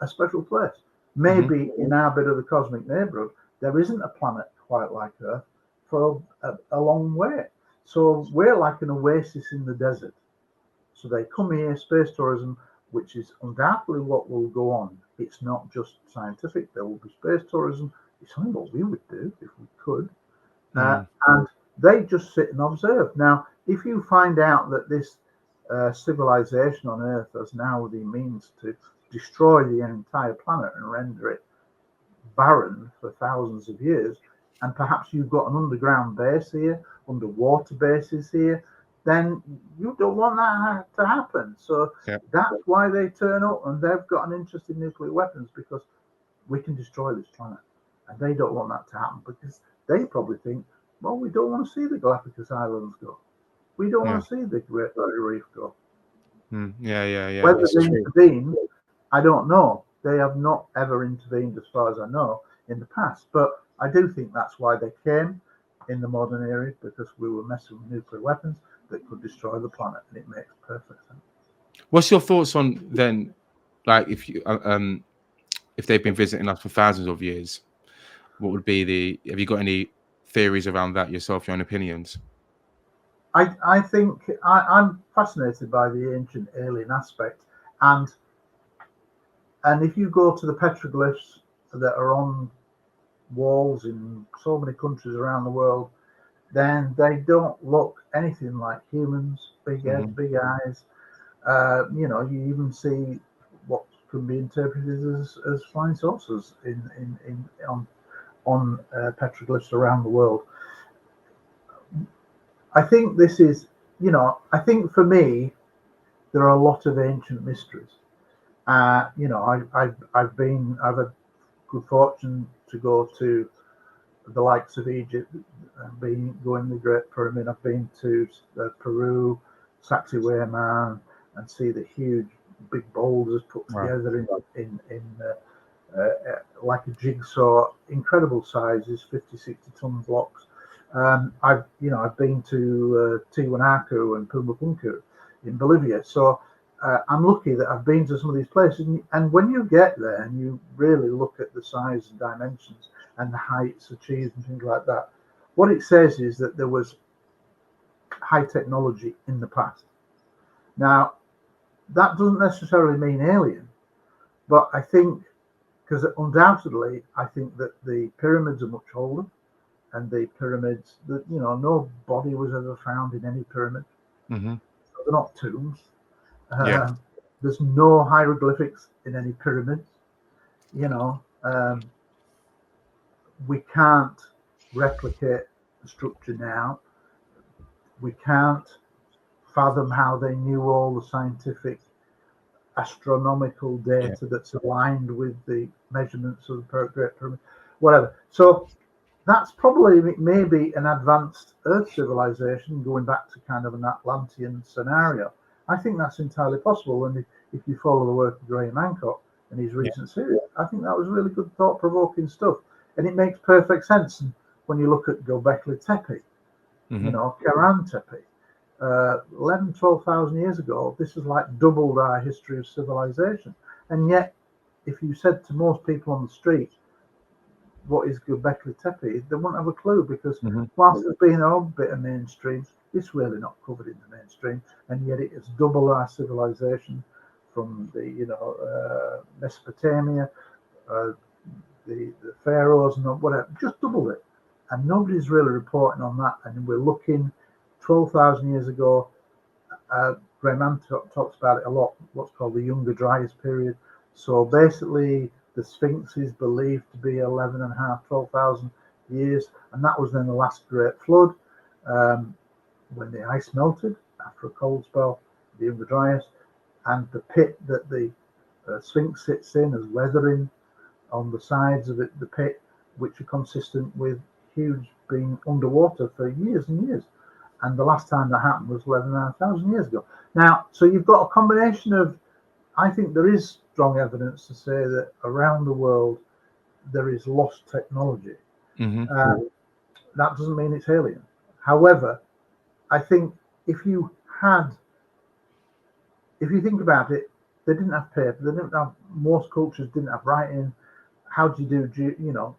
a special place? Maybe in our bit of the cosmic neighborhood, there isn't a planet quite like Earth for a long way. So we're like an oasis in the desert. So they come here, space tourism, which is undoubtedly what will go on. It's not just scientific. There will be space tourism. It's only what we would do if we could. And they just sit and observe. Now, if you find out that this civilization on Earth has now the means to destroy the entire planet and render it barren for thousands of years, and perhaps you've got an underground base here, underwater bases here, then you don't want that to happen. So that's why they turn up, and they've got an interest in nuclear weapons, because we can destroy this planet. And they don't want that to happen because they probably think, well, we don't want to see the Galapagos Islands go. We don't want to see the Great Barrier Reef go. Whether they intervene, I don't know. They have not ever intervened, as far as I know, in the past. But I do think that's why they came in the modern era, because we were messing with nuclear weapons that could destroy the planet, and it makes perfect sense. What's your thoughts on then, like if they've been visiting us for thousands of years? What would be have you got any theories around that yourself, your own opinions? I think I'm fascinated by the ancient alien aspect, and if you go to the petroglyphs that are on walls in so many countries around the world, then they don't look anything like humans. Big heads, big eyes. You even see what can be interpreted as flying saucers on petroglyphs around the world. I think this is, I think for me, there are a lot of ancient mysteries. I've had good fortune to go to the likes of Egypt, going the Great Pyramid. I've been to Peru, Sacsayhuaman, and see the huge big boulders put together in like a jigsaw, incredible sizes, 50, 60-ton blocks. I've been to Tiwanaku and Pumapunku in Bolivia. So I'm lucky that I've been to some of these places. And when you get there and you really look at the size and dimensions and the heights achieved and things like that, what it says is that there was high technology in the past. Now, that doesn't necessarily mean alien, but I think, because undoubtedly, I think that the pyramids are much older, and the pyramids, that no body was ever found in any pyramid. Mm-hmm. So they're not tombs. There's no hieroglyphics in any pyramids. We can't replicate the structure now. We can't fathom how they knew all the scientific astronomical data that's aligned with the measurements of the Great Pyramid, whatever. So that's probably maybe an advanced Earth civilization going back to kind of an Atlantean scenario. I think that's entirely possible. And if you follow the work of Graham Hancock and his recent series, I think that was really good, thought-provoking stuff. And it makes perfect sense. And when you look at Göbekli Tepe, Karahan Tepe, 11, 12,000 years ago, this has like doubled our history of civilization. And yet, if you said to most people on the street, what is Göbekli Tepe, they won't have a clue, because whilst there's been an odd bit of mainstream, it's really not covered in the mainstream, and yet it has doubled our civilization from the Mesopotamia, the pharaohs and whatever, just doubled it, and nobody's really reporting on that. And we're looking 12,000 years ago. Graham Hancock talks about it a lot, what's called the Younger Dryas period. So basically, the Sphinx is believed to be 12,000 years, and that was then the last great flood, when the ice melted after a cold spell, the Younger Dryas, and the pit that the Sphinx sits in as weathering on the sides of it, the pit, which are consistent with huge being underwater for years and years. And the last time that happened was 11,500 years ago. Now, so you've got a combination of, I think there is strong evidence to say that around the world there is lost technology. That doesn't mean it's alien. However, I think if you think about it, they didn't have paper. They didn't have, most cultures didn't have writing. How do you do,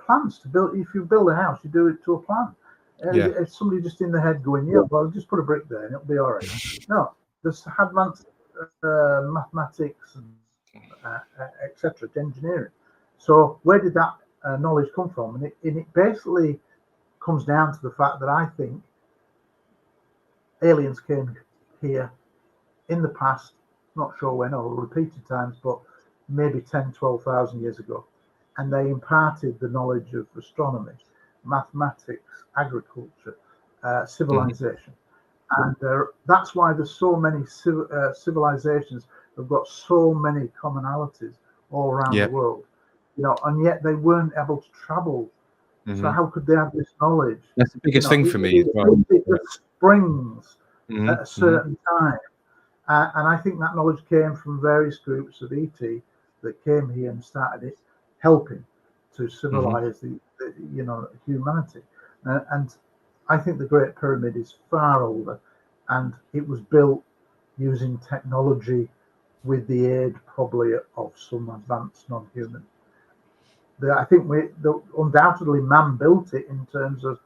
plans to build? If you build a house, you do it to a plan. If somebody just in the head going, well, just put a brick there and it'll be all right. No, there's advanced mathematics and etc. engineering. So where did that knowledge come from? And it basically comes down to the fact that I think aliens came here in the past, not sure when or repeated times, but maybe 10, 12,000 years ago. And they imparted the knowledge of astronomy, mathematics, agriculture, civilization. And that's why there's so many civilizations have got so many commonalities all around the world, and yet they weren't able to travel. So how could they have this knowledge? That's the biggest thing for me as well. It springs at a certain time. And I think that knowledge came from various groups of ET that came here and started helping to civilize the humanity. And I think the Great Pyramid is far older, and it was built using technology with the aid probably of some advanced non-human. I think undoubtedly man built it in terms of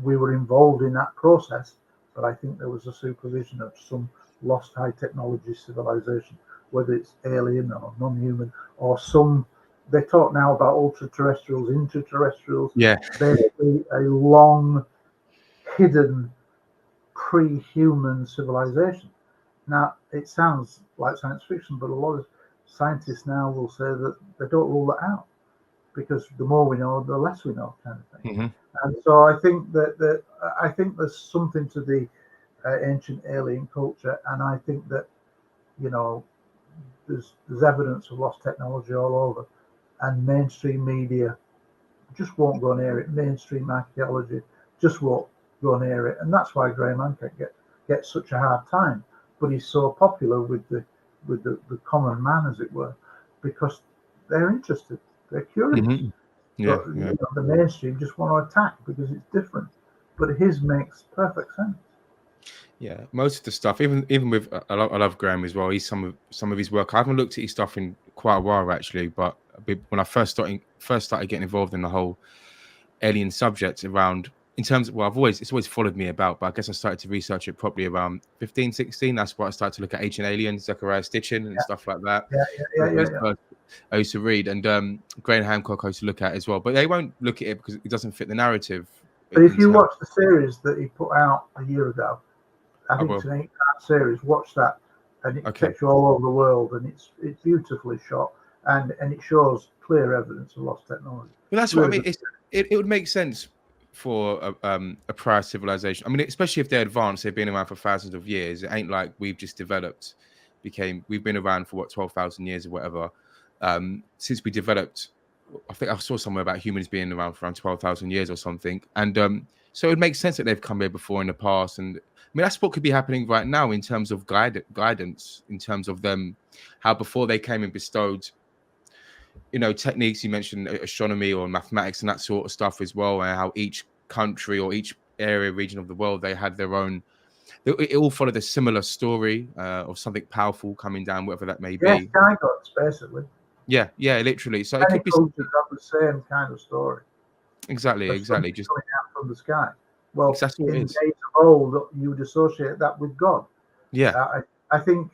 we were involved in that process, but I think there was a supervision of some lost high technology civilization, whether it's alien or non-human or some. They talk now about ultra-terrestrials, interterrestrials. Basically a long hidden pre-human civilization. Now, it sounds like science fiction, but a lot of scientists now will say that they don't rule that out. because the more we know, the less we know, kind of thing. Mm-hmm. And so I think that I think there's something to the ancient alien culture, and I think that, you know, there's evidence of lost technology all over, and mainstream media just won't go near it. Mainstream archaeology just won't go near it, and that's why Graham Hancock gets such a hard time. But he's so popular with the common man, as it were, because they're interested, they're curious. Mm-hmm. Yeah, But yeah. you know, the mainstream just want to attack because it's different. But his makes perfect sense. Yeah, most of the stuff, even with I love Graham as well. He's some of his work. I haven't looked at his stuff in quite a while actually, but when I first started getting involved in the whole alien subject around, in terms of, well, it's always followed me about, but I guess I started to research it properly around 15, 16. That's why I started to look at Ancient Aliens, Zechariah Stitchin and stuff like that. Yeah. I used to read, and Graham Hancock I used to look at as well, but they won't look at it because it doesn't fit the narrative. But if you watch the series that he put out a year ago, I think it's an 8-part series. Watch that, and it takes you all over the world, and it's beautifully shot, and it shows clear evidence of lost technology. Well, that's what I mean. It would make sense for a prior civilization. I mean, especially if they're advanced, they've been around for thousands of years. It ain't like we've just developed, we've been around for what, 12,000 years or whatever. Since we developed, I think I saw somewhere about humans being around for around 12,000 years or something. And so it would make sense that they've come here before in the past. And I mean, that's what could be happening right now in terms of guidance, in terms of them, how before they came and bestowed, you know, techniques. You mentioned astronomy or mathematics and that sort of stuff as well, and how each country or each region of the world, they had their own, it all followed a similar story of something powerful coming down, whatever that may be. Yeah, sky gods, basically. Yeah, literally. So many it could be cultures have the same kind of story. Exactly. Just coming out from the sky. Well, exactly in the days of old, you would associate that with God. Yeah. I think,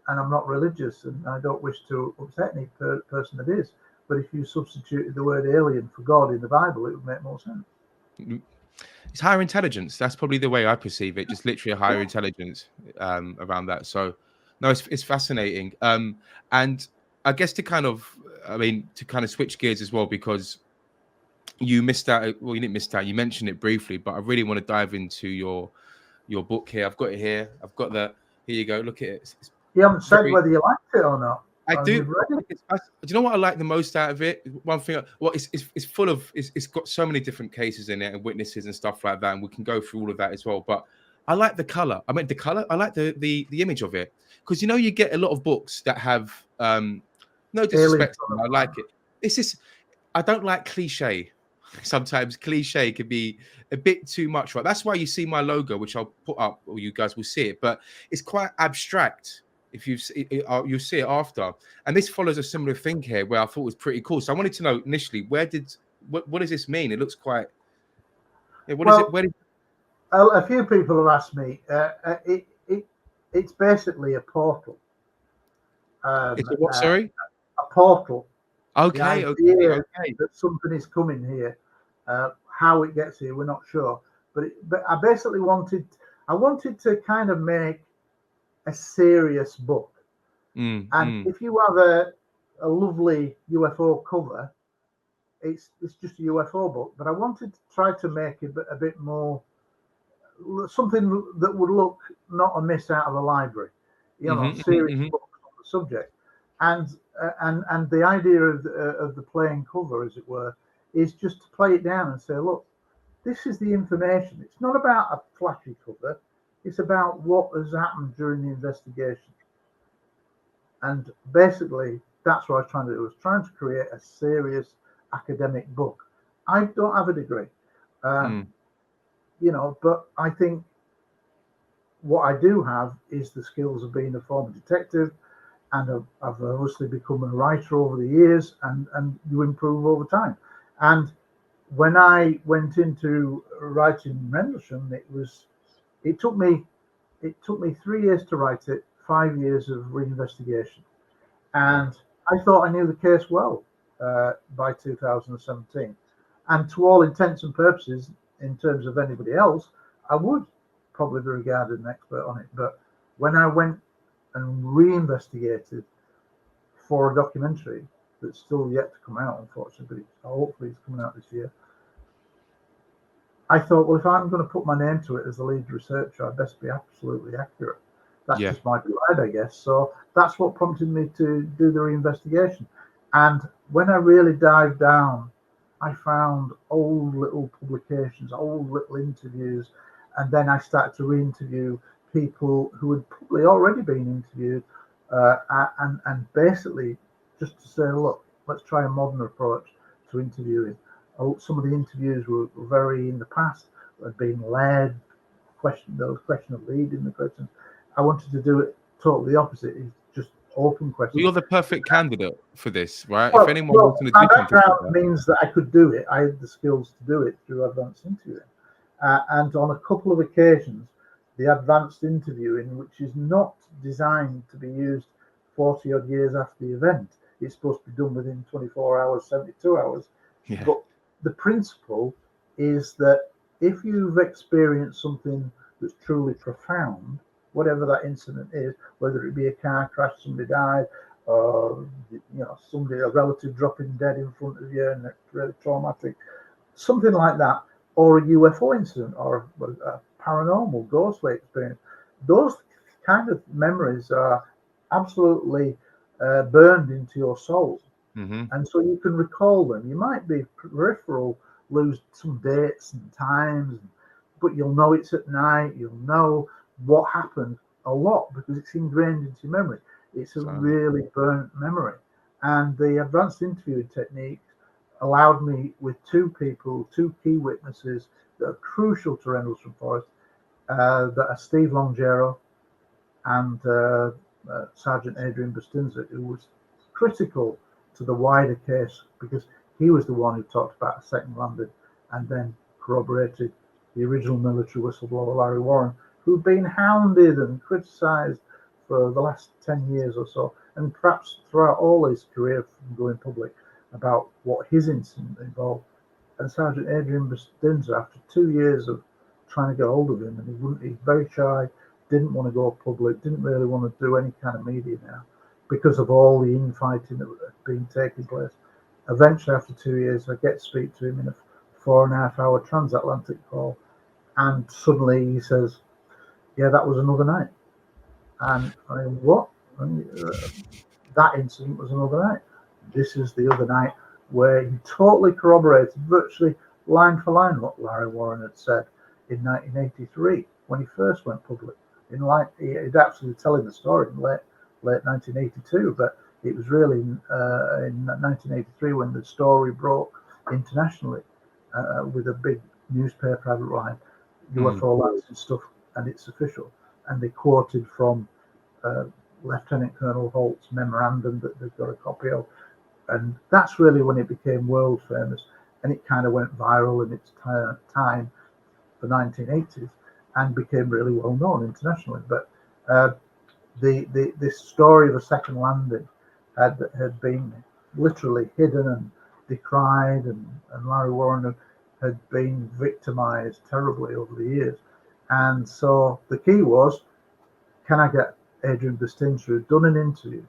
and I'm not religious, and I don't wish to upset any person that is, but if you substituted the word alien for God in the Bible, it would make more sense. It's higher intelligence. That's probably the way I perceive it. Just literally a higher intelligence around that. So, no, it's fascinating. And I guess to kind of switch gears as well, because you missed out. Well, you didn't miss out. You mentioned it briefly, but I really want to dive into your book here. I've got it here. I've got the. Here you go. Look at it. You haven't said whether you liked it or not. I do. Do you know what I like the most out of it? One thing. Well, it's full of. It's got so many different cases in it and witnesses and stuff like that, and we can go through all of that as well. But I like the color. I mean, the color. I like the image of it, because you know you get a lot of books that have no disrespect. I like it. It's just I don't like cliche. Sometimes cliche can be a bit too much, right? That's why you see my logo, which I'll put up, or you guys will see it, but it's quite abstract. If you'll see it after, and this follows a similar thing here, where I thought was pretty cool. So I wanted to know initially, what does this mean? It looks quite. Yeah, a few people have asked me. It's basically a portal. It's a what? Sorry, a portal. Okay. That something is coming here. How it gets here, we're not sure. But I basically wanted to kind of make a serious book. If you have a lovely UFO cover, it's just a UFO book. But I wanted to try to make it a bit more something that would look not a miss out of a library. Serious books on the subject. And the idea of the plain cover, as it were, is just to play it down and say, look, this is the information. It's not about a flashy cover. It's about what has happened during the investigation. And basically, that's what I was trying to do. I was trying to create a serious academic book. I don't have a degree, but I think what I do have is the skills of being a former detective, and I've obviously become a writer over the years, and you improve over time. And when I went into writing Rendlesham, it took me 3 years to write it, 5 years of reinvestigation, and I thought I knew the case well by 2017. And to all intents and purposes, in terms of anybody else, I would probably be regarded an expert on it. But when I went and reinvestigated for a documentary, that's still yet to come out, unfortunately, but hopefully it's coming out this year. I thought, well, if I'm going to put my name to it as the lead researcher, I'd best be absolutely accurate. That's just my pride, I guess. So that's what prompted me to do the reinvestigation. And when I really dived down, I found old little publications, old little interviews, and then I started to re-interview people who had probably already been interviewed, and basically just to say, look, let's try a modern approach to interviewing. Some of the interviews were very in the past, had been led, there was question of leading the questions. I wanted to do it totally the opposite, is just open questions. Well, you're the perfect candidate for this, right? Well, if anyone wants to do my something background means that I could do it. I had the skills to do it through advanced interviewing. And on a couple of occasions, the advanced interviewing, which is not designed to be used 40 odd years after the event, it's supposed to be done within 24 hours, 72 hours. Yeah. But the principle is that if you've experienced something that's truly profound, whatever that incident is, whether it be a car crash, somebody died, or somebody, a relative dropping dead in front of you, and it's really traumatic, something like that, or a UFO incident, or a paranormal ghostly experience, those kind of memories are absolutely burned into your soul. Mm-hmm. And so you can recall them. You might be peripheral, lose some dates and times, but you'll know it's at night. You'll know what happened a lot because it's ingrained into your memory. It's a really burnt memory. And the advanced interviewing technique allowed me, with two key witnesses that are crucial to Rendlesham Forest, that are Steve Longero and Sergeant Adrian Bustinza, who was critical to the wider case because he was the one who talked about a second landing and then corroborated the original military whistleblower Larry Warren, who'd been hounded and criticised for the last 10 years or so, and perhaps throughout all his career from going public, about what his incident involved. And Sergeant Adrian Bustinza, after 2 years of trying to get hold of him, and he's very shy, didn't want to go public, didn't really want to do any kind of media now because of all the infighting that had been taking place. Eventually, after 2 years, I get to speak to him in a 4.5 hour transatlantic call, and suddenly he says, yeah, that was another night. And I mean, what? That incident was another night. This is the other night, where he totally corroborated virtually line for line what Larry Warren had said in 1983 when he first went public. He'd actually telling the story in late 1982, but it was really in 1983 when the story broke internationally with a big newspaper headline, UFO lands and stuff, and it's official. And they quoted from Lieutenant Colonel Holt's memorandum that they've got a copy of. And that's really when it became world famous, and it kind of went viral in its time, the 1980s, and became really well known internationally. But this story of a second landing had been literally hidden and decried, and Larry Warren had been victimized terribly over the years. And so the key was, can I get Adrian Bustinza, who'd done an interview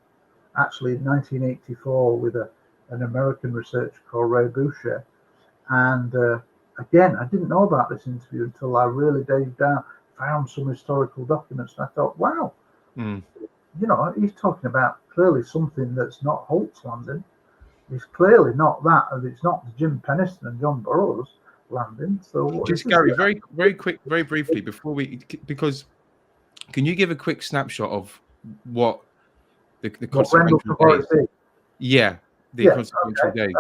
actually in 1984 with an American researcher called Ray Boucher. And again, I didn't know about this interview until I really dived down, found some historical documents, and I thought, wow, he's talking about clearly something that's not Holt's landing. It's clearly not that, and it's not Jim Penniston and John Burroughs landing. So just Gary, very quick, very briefly, because can you give a quick snapshot of what the consequential days? Consequential days.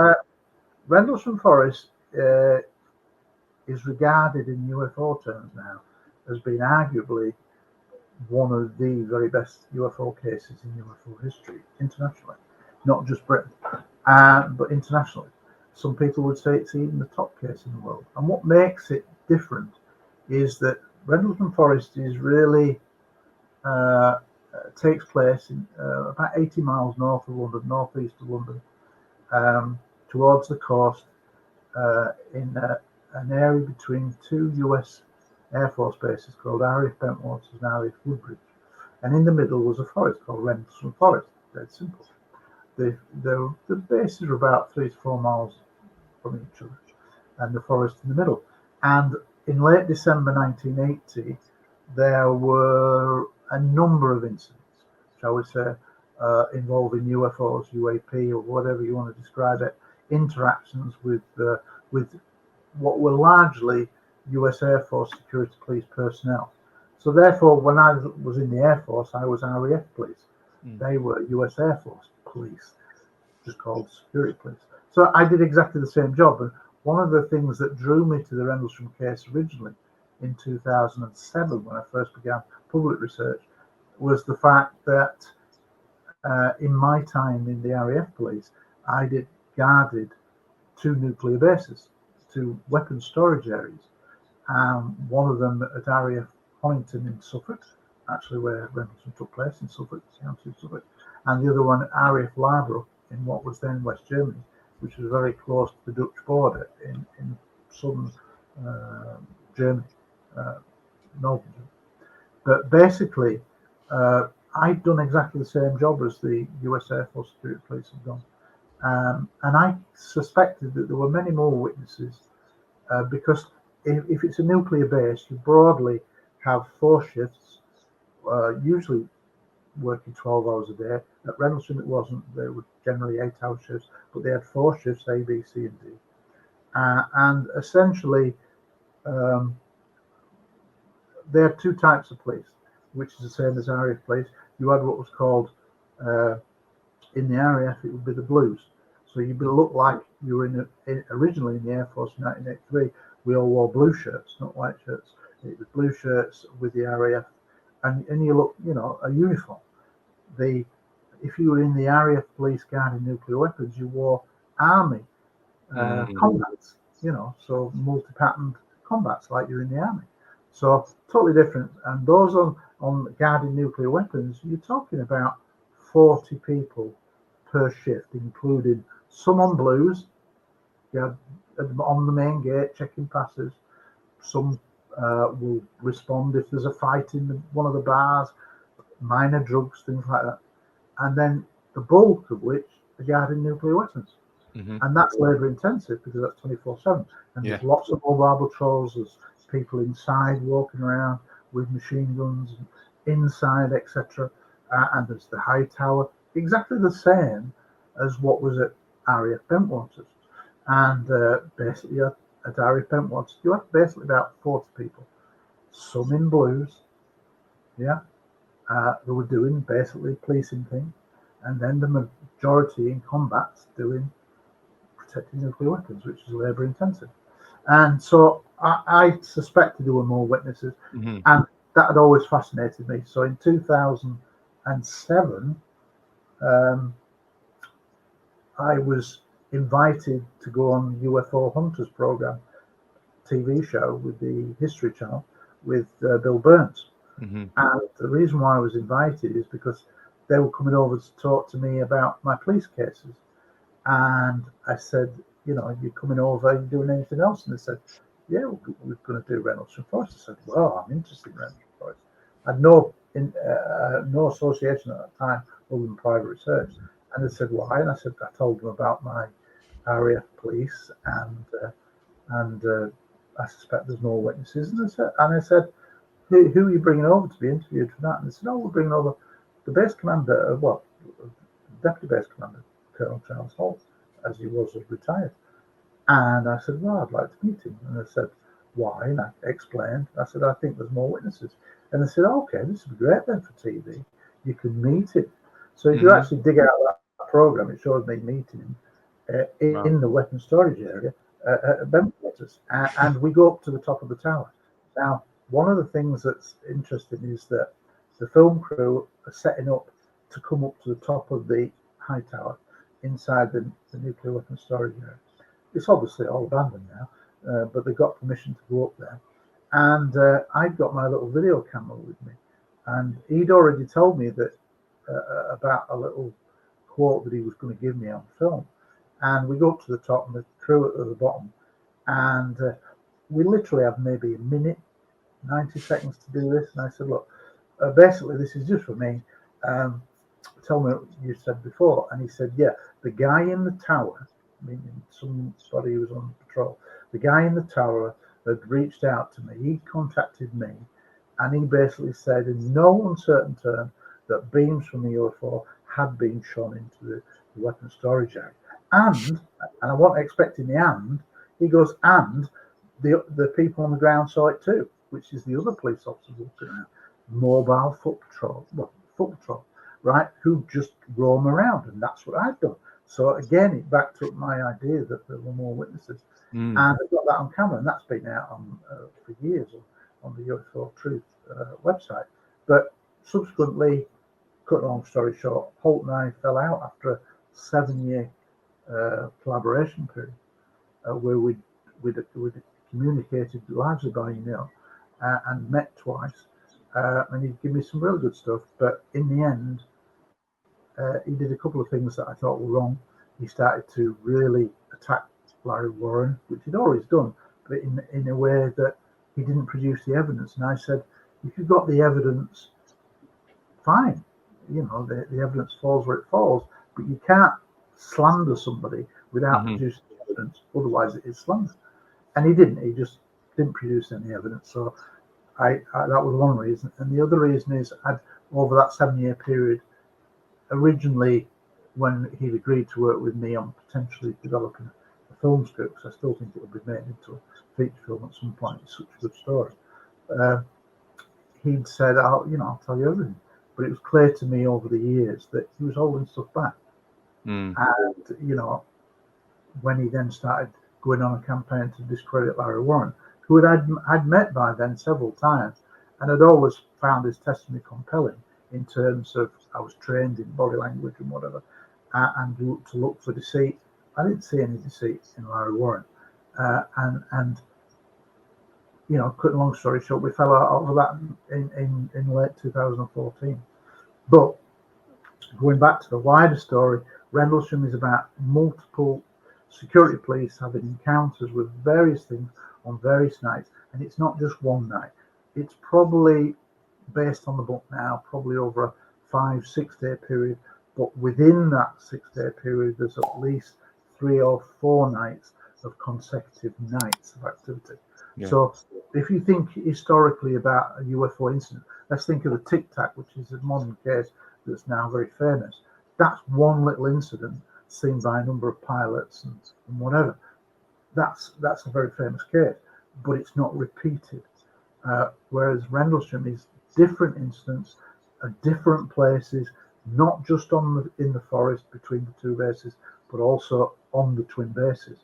Rendlesham Forest is regarded in UFO terms now as being arguably one of the very best UFO cases in UFO history internationally, not just Britain, but internationally. Some people would say it's even the top case in the world. And what makes it different is that Rendlesham Forest is really takes place in about 80 miles north of London, northeast of London, towards the coast, in an area between two US Air Force bases called RAF Bentwaters and RAF Woodbridge. And in the middle was a forest called Rendlesham Forest, dead simple. the bases are about 3 to 4 miles from each other, and the forest in the middle. And in late December 1980, there were a number of incidents, shall we say, involving UFOs, UAP, or whatever you want to describe it, interactions with what were largely US Air Force security police personnel. So therefore, when I was in the Air Force, I was RAF police. They were US Air Force police, just called security police. So I did exactly the same job. And one of the things that drew me to the Rendlesham case originally in 2007, when I first began public research, was the fact that in my time in the RAF police, I guarded 2 nuclear bases, 2 weapons storage areas. One of them at RAF Honington in Suffolk, actually where Rendlesham took place in Suffolk, County Suffolk, and the other one at RAF Lavro in what was then West Germany, which was very close to the Dutch border in southern Germany, northern Germany. But basically, I'd done exactly the same job as the US Air Force security police had done. And I suspected that there were many more witnesses because if it's a nuclear base, you broadly have 4 shifts, usually working 12 hours a day. At Rendlesham, it wasn't. They were generally 8-hour shifts, but they had 4 shifts, A, B, C, and D. And essentially, they had 2 types of police, which is the same as RAF police. You had what was called, in the RAF, it would be the blues. So you'd look like you were originally in the Air Force in 1983. We all wore blue shirts, not white shirts. It was blue shirts with the RAF, and you look, a uniform. If you were in the RAF police guarding nuclear weapons, you wore army combats, so multi-patterned combats like you're in the army. So totally different. And those on guarding nuclear weapons, you're talking about 40 people per shift, including some on blues, you had on the main gate checking passes. Some will respond if there's a fight in one of the bars, minor drugs, things like that. And then the bulk of which are guarding nuclear weapons. And that's labour intensive because that's 24/7. And there's lots of mobile patrols, there's people inside walking around with machine guns, inside, etc. And there's the high tower, exactly the same as what was at RAF Bentwaters. And basically at RAF Bentwaters, you had basically about 40 people, some in blues, who were doing basically policing things, and then the majority in combats doing protecting nuclear weapons, which is labour intensive. And so I suspected there were more witnesses, and that had always fascinated me. So in 2007, I was invited to go on UFO Hunters program, TV show with the History Channel with Bill Burns. And the reason why I was invited is because they were coming over to talk to me about my police cases. And I said, you're coming over, are you doing anything else? And they said, yeah, we're going to do Rendlesham Forest. I said, well, I'm interested in Rendlesham Forest. I had no association at that time other than private research. And they said, why? And I said, I told them about my RAF police and I suspect there's more witnesses. And I said, who are you bringing over to be interviewed for that? And they said, we're bringing over the base commander, deputy base commander, Colonel Charles Holt, as he was retired. And I said, well, I'd like to meet him. And they said, why? And I explained. I said, I think there's more witnesses. And they said, okay, this would be great then for TV. You can meet him. So if you actually dig out that program, it shows me meeting him in the weapons storage area at Bentwaters. And we go up to the top of the tower. Now, one of the things that's interesting is that the film crew are setting up to come up to the top of the high tower inside the nuclear weapons storage area. It's obviously all abandoned now, but they got permission to go up there. And I'd got my little video camera with me. And he'd already told me that about a little quote that he was going to give me on film. And we go up to the top and the crew at the bottom. And we literally have maybe a minute, 90 seconds to do this. And I said, look, basically, this is just for me to tell me what you said before. And he said, yeah, the guy in the tower, meaning somebody who was on patrol, the guy in the tower had reached out to me. He contacted me, and he basically said in no uncertain term that beams from the UFO had been shone into the weapons storage area. And I wasn't expecting the and, he goes, and the people on the ground saw it too, which is the other police officers looking at mobile foot patrol, right, who just roam around, and that's what I've done. So again, it backed up my idea that there were more witnesses, and I got that on camera, and that's been out on for years on the UFO Truth website. But subsequently, cut a long story short, Holt and I fell out after a 7-year collaboration period where we'd communicated largely by email and met twice, and he'd give me some really good stuff. But in the end, he did a couple of things that I thought were wrong. He started to really attack Larry Warren, which he'd always done, but in a way that he didn't produce the evidence. And I said, if you've got the evidence, fine. You know, the evidence falls where it falls, but you can't slander somebody without producing the evidence. Otherwise, it is slander. And he didn't. He just didn't produce any evidence. So I that was one reason. And the other reason is over that 7-year period, originally, when he'd agreed to work with me on potentially developing a film script, because I still think it would be made into a feature film at some point. It's such a good story. He'd said, I'll tell you everything. But it was clear to me over the years that he was holding stuff back. And, when he then started going on a campaign to discredit Larry Warren, who I'd met by then several times, and had always found his testimony compelling in terms of I was trained in body language and whatever, and to look for deceit. I didn't see any deceit in Larry Warren. And cut a long story short, we fell out over that in late 2014. But going back to the wider story, Rendlesham is about multiple security police having encounters with various things on various nights, and it's not just one night. It's probably, based on the book now, probably over a 5-6 day period, but within that 6-day period there's at least 3 or 4 nights of consecutive nights of activity. So if you think historically about a UFO incident, let's think of the Tic Tac, which is a modern case that's now very famous. That's one little incident seen by a number of pilots and whatever. That's a very famous case, but it's not repeated. Whereas Rendlesham is different incidents at different places, not just in the forest between the two bases, but also on the twin bases.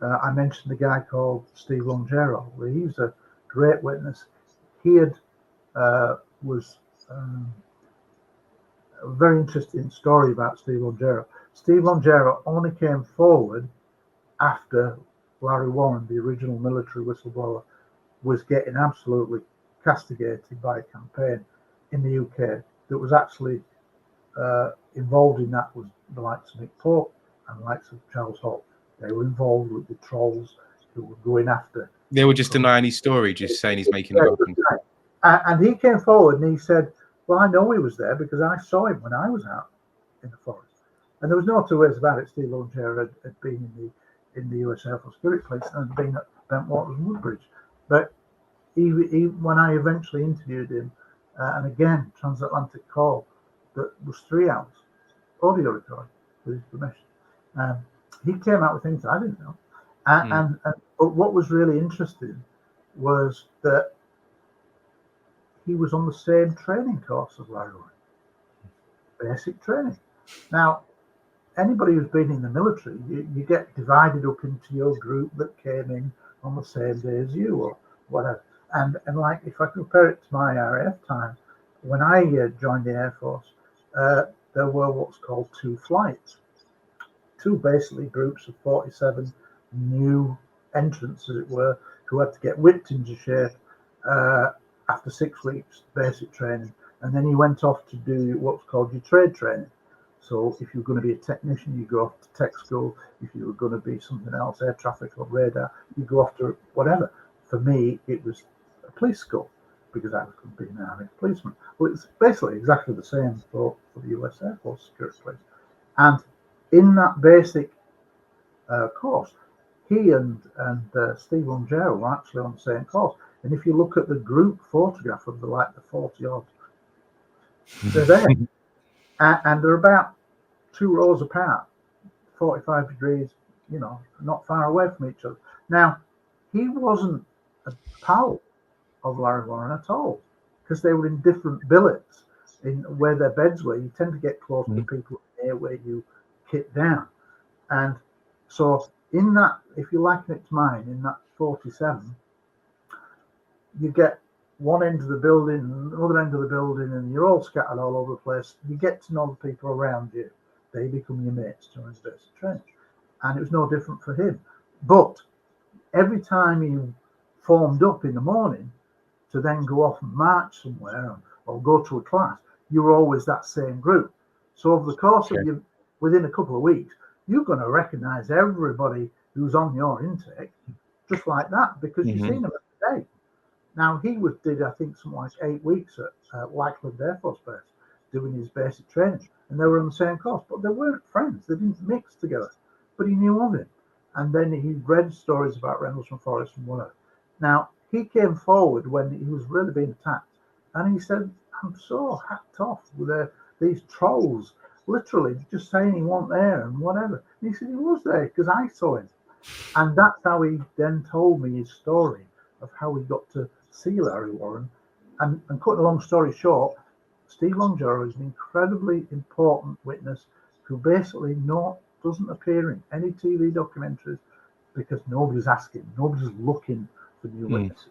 I mentioned the guy called Steve Longero. He was a great witness. He was a very interesting story about Steve Longero. Steve Longero only came forward after Larry Warren, the original military whistleblower, was getting absolutely castigated by a campaign in the UK that was actually involved in that was the likes of Mick Pope and the likes of Charles Holt. They were involved with the trolls who were going after. They were just denying his story, just saying he's making it open. And he came forward and he said, well, I know he was there because I saw him when I was out in the forest. And there was no two ways about it. Steve Longero had been in the US Air Force Spirit Police and had been at Bentwaters and Woodbridge. But he when I eventually interviewed him, and again, transatlantic call, that was 3 hours, audio recording with his permission. He came out with things I didn't know. But what was really interesting was that he was on the same training course as Larry Warren. Basic training. Now, anybody who's been in the military, you get divided up into your group that came in on the same day as you or whatever. And like, if I compare it to my RAF time, when I joined the Air Force, there were what's called 2 flights. 2 basically groups of 47 new entrants, as it were, who had to get whipped into shape after 6 weeks basic training. And then you went off to do what's called your trade training. So if you're going to be a technician, you go off to tech school. If you were going to be something else, air traffic or radar, you go off to whatever. For me, it was a police school. because I was going to be an army policeman. Well, it's basically exactly the same for the US Air Force security police. And in that basic course, he and Steve Longero were actually on the same course. And if you look at the group photograph of the 40 odd, they're there. And they're about 2 rows apart, 45 degrees, not far away from each other. Now, he wasn't a pal of Larry Warren at all, because they were in different billets in where their beds were. You tend to get close to people near where you kit down. And so in that, if you liken it to mine, in that 47, you get one end of the building, another end of the building, and you're all scattered all over the place. You get to know the people around you. They become your mates during the basic training. And it was no different for him. But every time you formed up in the morning to then go off and march somewhere or go to a class, you were always that same group. So over the course of you, within a couple of weeks, you're going to recognize everybody who's on your intake just like that, because you've seen them every day. Now, he did, I think, something like 8 weeks at Lackland Air Force Base doing his basic training, and they were on the same course, but they weren't friends. They didn't mix together, but he knew of him. And then he read stories about Rendlesham Forest and whatever. Now, he came forward when he was really being attacked, and he said, I'm so hacked off with these trolls, literally just saying he wasn't there and whatever. And he said he was there because I saw him. And that's how he then told me his story of how he got to see Larry Warren. And cutting a long story short, Steve Longero is an incredibly important witness who basically doesn't appear in any TV documentaries because nobody's asking, nobody's looking for new witnesses.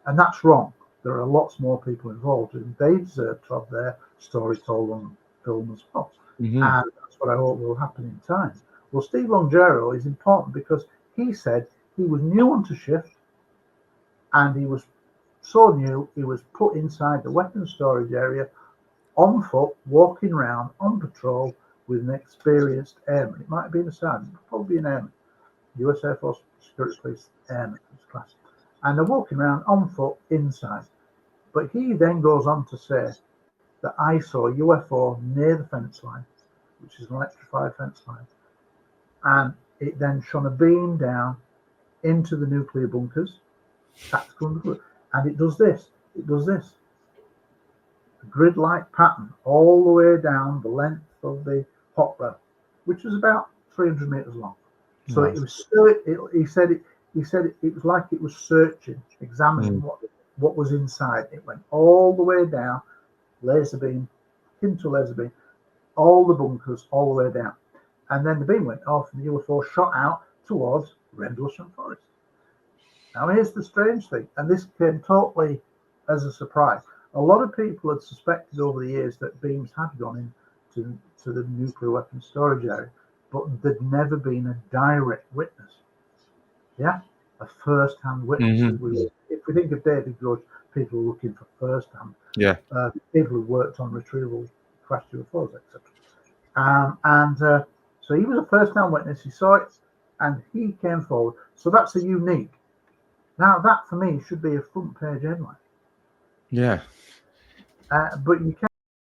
And that's wrong. There are lots more people involved, and they deserve to have their story told on film as well. And that's what I hope will happen in time. Well, Steve Longero is important because he said he was new onto shift, and he was so new, he was put inside the weapons storage area on foot, walking around on patrol with an experienced airman. It might have been a sergeant, probably an airman, US Air Force Security Police airman class. And they're walking around on foot inside. But he then goes on to say that I saw a UFO near the fence line, which is an electrified fence line, and it then shone a beam down into the nuclear bunkers, tactical nuclear, and it does this, a grid-like pattern all the way down the length of the hot rail, which was about 300 meters long. So nice. It was still, he said it was like it was searching, examining what was inside. It went all the way down, laser beam, into laser beam, all the bunkers, all the way down. And then the beam went off and the UFO shot out towards Rendlesham Forest. Now here's the strange thing, and this came totally as a surprise. A lot of people had suspected over the years that beams had gone into the nuclear weapons storage area, but there'd never been a direct witness. Yeah, a first-hand witness. If we think of David Grudge, people are looking for first-hand. Yeah. People who worked on retrieval crashed UFOs, etc. So he was a first-hand witness. He saw it, and he came forward. So that's a unique. Now that for me should be a front-page headline. Yeah. But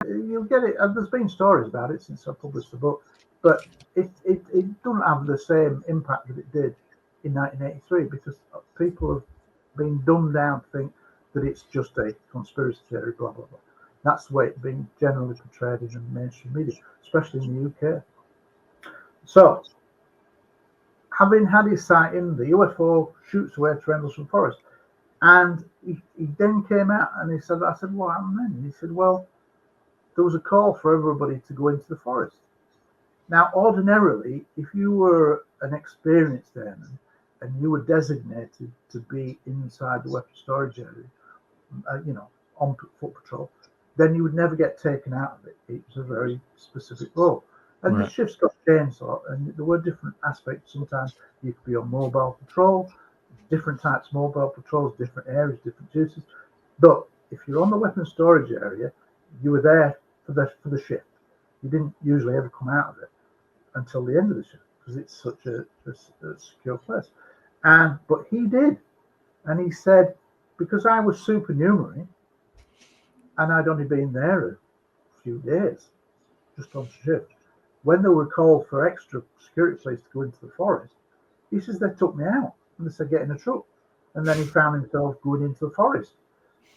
you'll get it. There's been stories about it since I published the book, but it doesn't have the same impact that it did in 1983 because people have been dumbed down to think that it's just a conspiracy theory, blah, blah, blah. That's the way it's been generally portrayed in the mainstream media, especially in the UK. So, having had his sighting, the UFO shoots away to Rendlesham Forest. And he then came out and he said, I said, what happened then? And he said, well, there was a call for everybody to go into the forest. Now, ordinarily, if you were an experienced airman and you were designated to be inside the weapons storage area, on foot patrol, then you would never get taken out of it. It was a very specific role. And the shifts got changed, and there were different aspects. Sometimes you could be on mobile patrol, different types of mobile patrols, different areas, different duties. But if you're on the weapons storage area, you were there for the shift. You didn't usually ever come out of it until the end of the shift because it's such a secure place. But he did, and he said, because I was supernumerary, and I'd only been there a few days, just on shift. When they were called for extra security police to go into the forest, he says they took me out and they said get in a truck, and then he found himself going into the forest,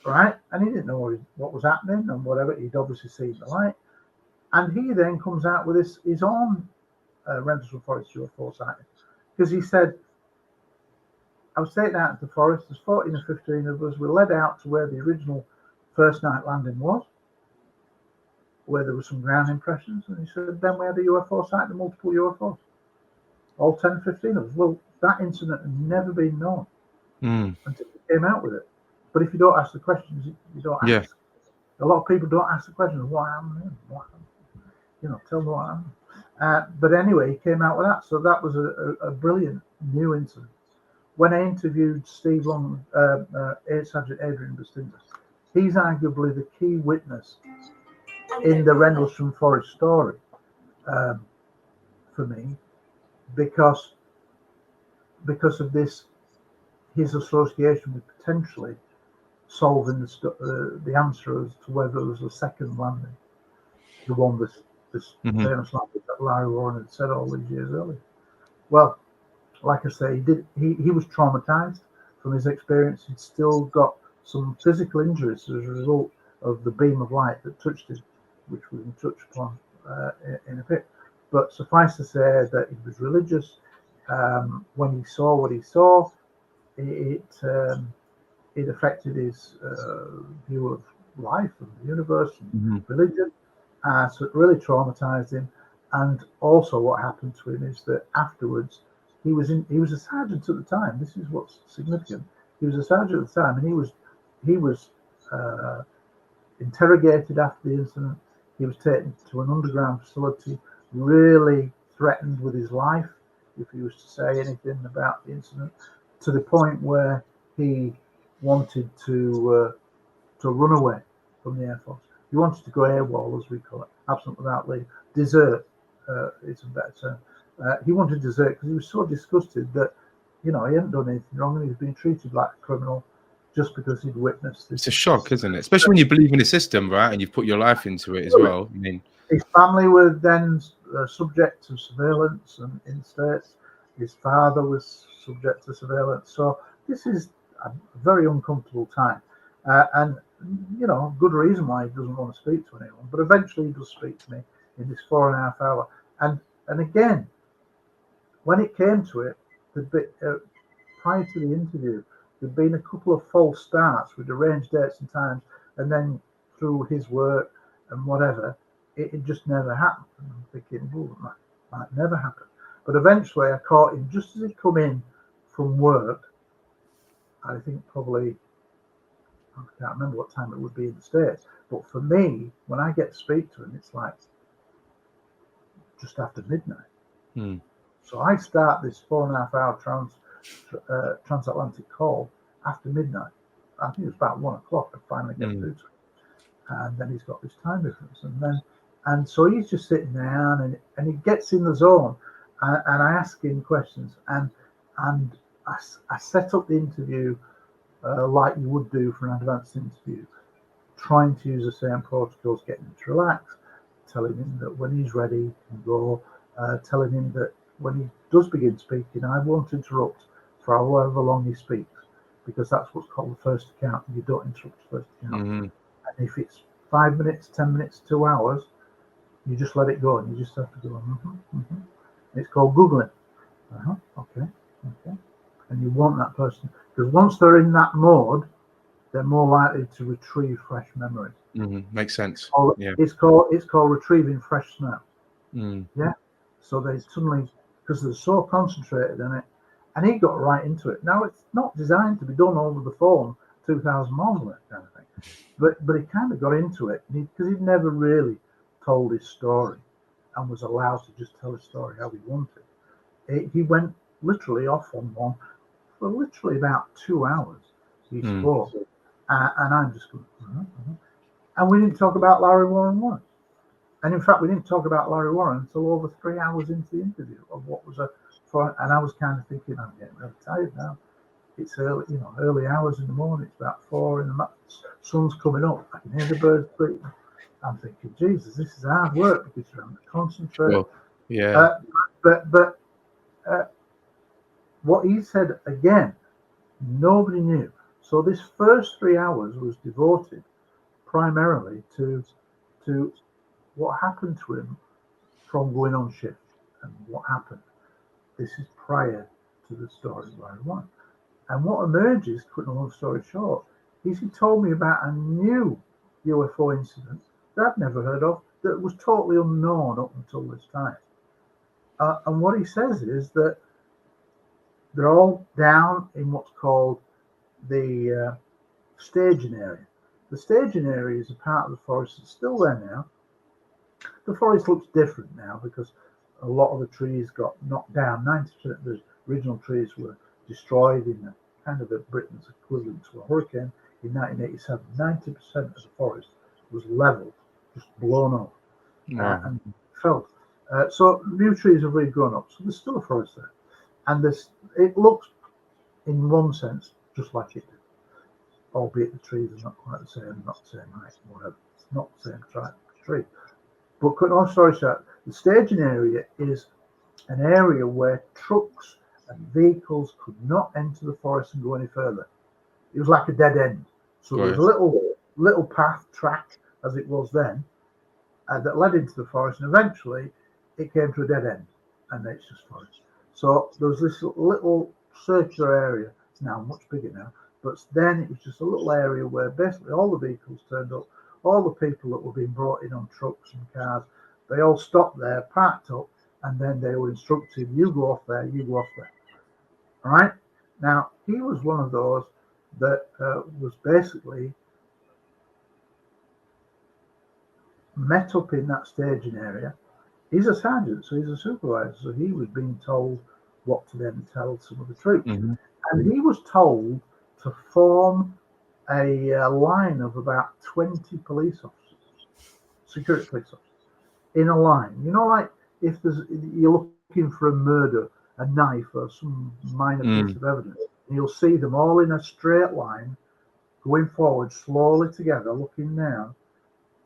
right? And he didn't know what was happening and whatever. He'd obviously seen the light, and he then comes out with his own Rendlesham Forest UFO sighting, because he said, I was taken out into the forest. There's 14 or 15 of us. We led out to where the original first night landing was, where there were some ground impressions. And he said, then we had a UFO sighting, multiple UFOs, all 10, 15 of us. Well, that incident had never been known until he came out with it. But if you don't ask the questions, you don't ask. Yeah. A lot of people don't ask the questions. What happened? What happened? Tell me what happened. But anyway, he came out with that. So that was a brilliant new incident. When I interviewed Steve Long, Sergeant Adrian Bustinda, he's arguably the key witness in the Rendlesham Forest story for me, because of this, his association with potentially solving the answer as to whether there was a second landing, the one this famous landing that Larry Warren had said all these years earlier. Well, like I say, he was traumatized from his experience. He'd still got some physical injuries as a result of the beam of light that touched him, which we can touch upon in a bit. But suffice to say that he was religious. When he saw what he saw, it affected his view of life and the universe and religion. So it really traumatized him. And also what happened to him is that afterwards, he was a sergeant at the time. This is what's significant. He was a sergeant at the time, and he was interrogated after the incident. He was taken to an underground facility, really threatened with his life if he was to say anything about the incident, to the point where he wanted to run away from the Air Force. He wanted to go AWOL, as we call it, absent without leave, desert. It's a better term. He wanted to desert because he was so disgusted that, he hadn't done anything wrong and he was being treated like a criminal just because he'd witnessed this. It's a shock, isn't it? Especially when you believe in the system, right? And you've put your life into it as well. I mean, his family were then subject to surveillance and in states. His father was subject to surveillance. So this is a very uncomfortable time. And, good reason why he doesn't want to speak to anyone. But eventually he does speak to me in this 4.5 hour. And again, when it came to it, prior to the interview, there'd been a couple of false starts with arranged dates and times, and then through his work and whatever, it just never happened. And I'm thinking, well, it might never happen. But eventually I caught him just as he'd come in from work. I think probably, I can't remember what time it would be in the States, but for me, when I get to speak to him, it's like just after midnight. So I start this 4.5 hour transatlantic call after midnight. I think it was about 1 o'clock I finally get through to him. And then he's got this time difference. And so he's just sitting there and he gets in the zone, and I ask him questions, and I set up the interview like you would do for an advanced interview, trying to use the same protocols, getting him to relax, telling him that when he's ready, he can go, telling him that when he does begin speaking, I won't interrupt for however long he speaks, because that's what's called the first account. You don't interrupt the first account. And if it's 5 minutes, 10 minutes, 2 hours, you just let it go, and you just have to go, It's called Googling. Okay. And you want that person, because once they're in that mode, they're more likely to retrieve fresh memories. Makes sense. It's called retrieving fresh smell. Yeah. So they suddenly, because they're so concentrated on it, and he got right into it. Now it's not designed to be done over the phone, 2,000 miles away, kind of thing. But he kind of got into it because he'd never really told his story and was allowed to just tell his story how he wanted. He went literally off on one for literally about 2 hours. He spoke, and I'm just going, and we didn't talk about Larry Warren once. And in fact, we didn't talk about Larry Warren until over 3 hours into the interview of what was and I was kind of thinking, I'm getting really tired now. It's early, early hours in the morning. It's about 4 in the sun's coming up. I can hear the birds tweeting. I'm thinking, Jesus, this is hard work because you're having to concentrate. Well, yeah. But what he said again, nobody knew. So this first 3 hours was devoted primarily to what happened to him from going on shift and what happened. This is prior to the story line 1. And what emerges, cutting a long story short, is he told me about a new UFO incident that I'd never heard of, that was totally unknown up until this time. And what he says is that they're all down in what's called the staging area. The staging area is a part of the forest that's still there now. The forest looks different now because a lot of the trees got knocked down. 90% of the original trees were destroyed in a kind of Britain's equivalent to a hurricane in 1987. 90% of the forest was leveled, just blown off, and felled. So new trees have really grown up. So there's still a forest there, and it looks, in one sense, just like it did, albeit the trees are not quite the same, not the same height, whatever. It's not the same tree. But cut long story short, the staging area is an area where trucks and vehicles could not enter the forest and go any further. It was like a dead end. So there was a little path, track, as it was then, that led into the forest, and eventually it came to a dead end, and it's just forest. So there was this little circular area. It's now much bigger now, but then it was just a little area where basically all the vehicles turned up, all the people that were being brought in on trucks and cars, they all stopped there, parked up, and then they were instructed, you go off there, you go off there. All right? Now, he was one of those that was basically met up in that staging area. He's a sergeant, so he's a supervisor, so he was being told what to then tell some of the troops. Mm-hmm. And he was told to form a line of about 20 police officers, security police officers, in a line. Like if you're looking for a murder, a knife, or some minor piece of evidence, and you'll see them all in a straight line, going forward slowly together, looking down,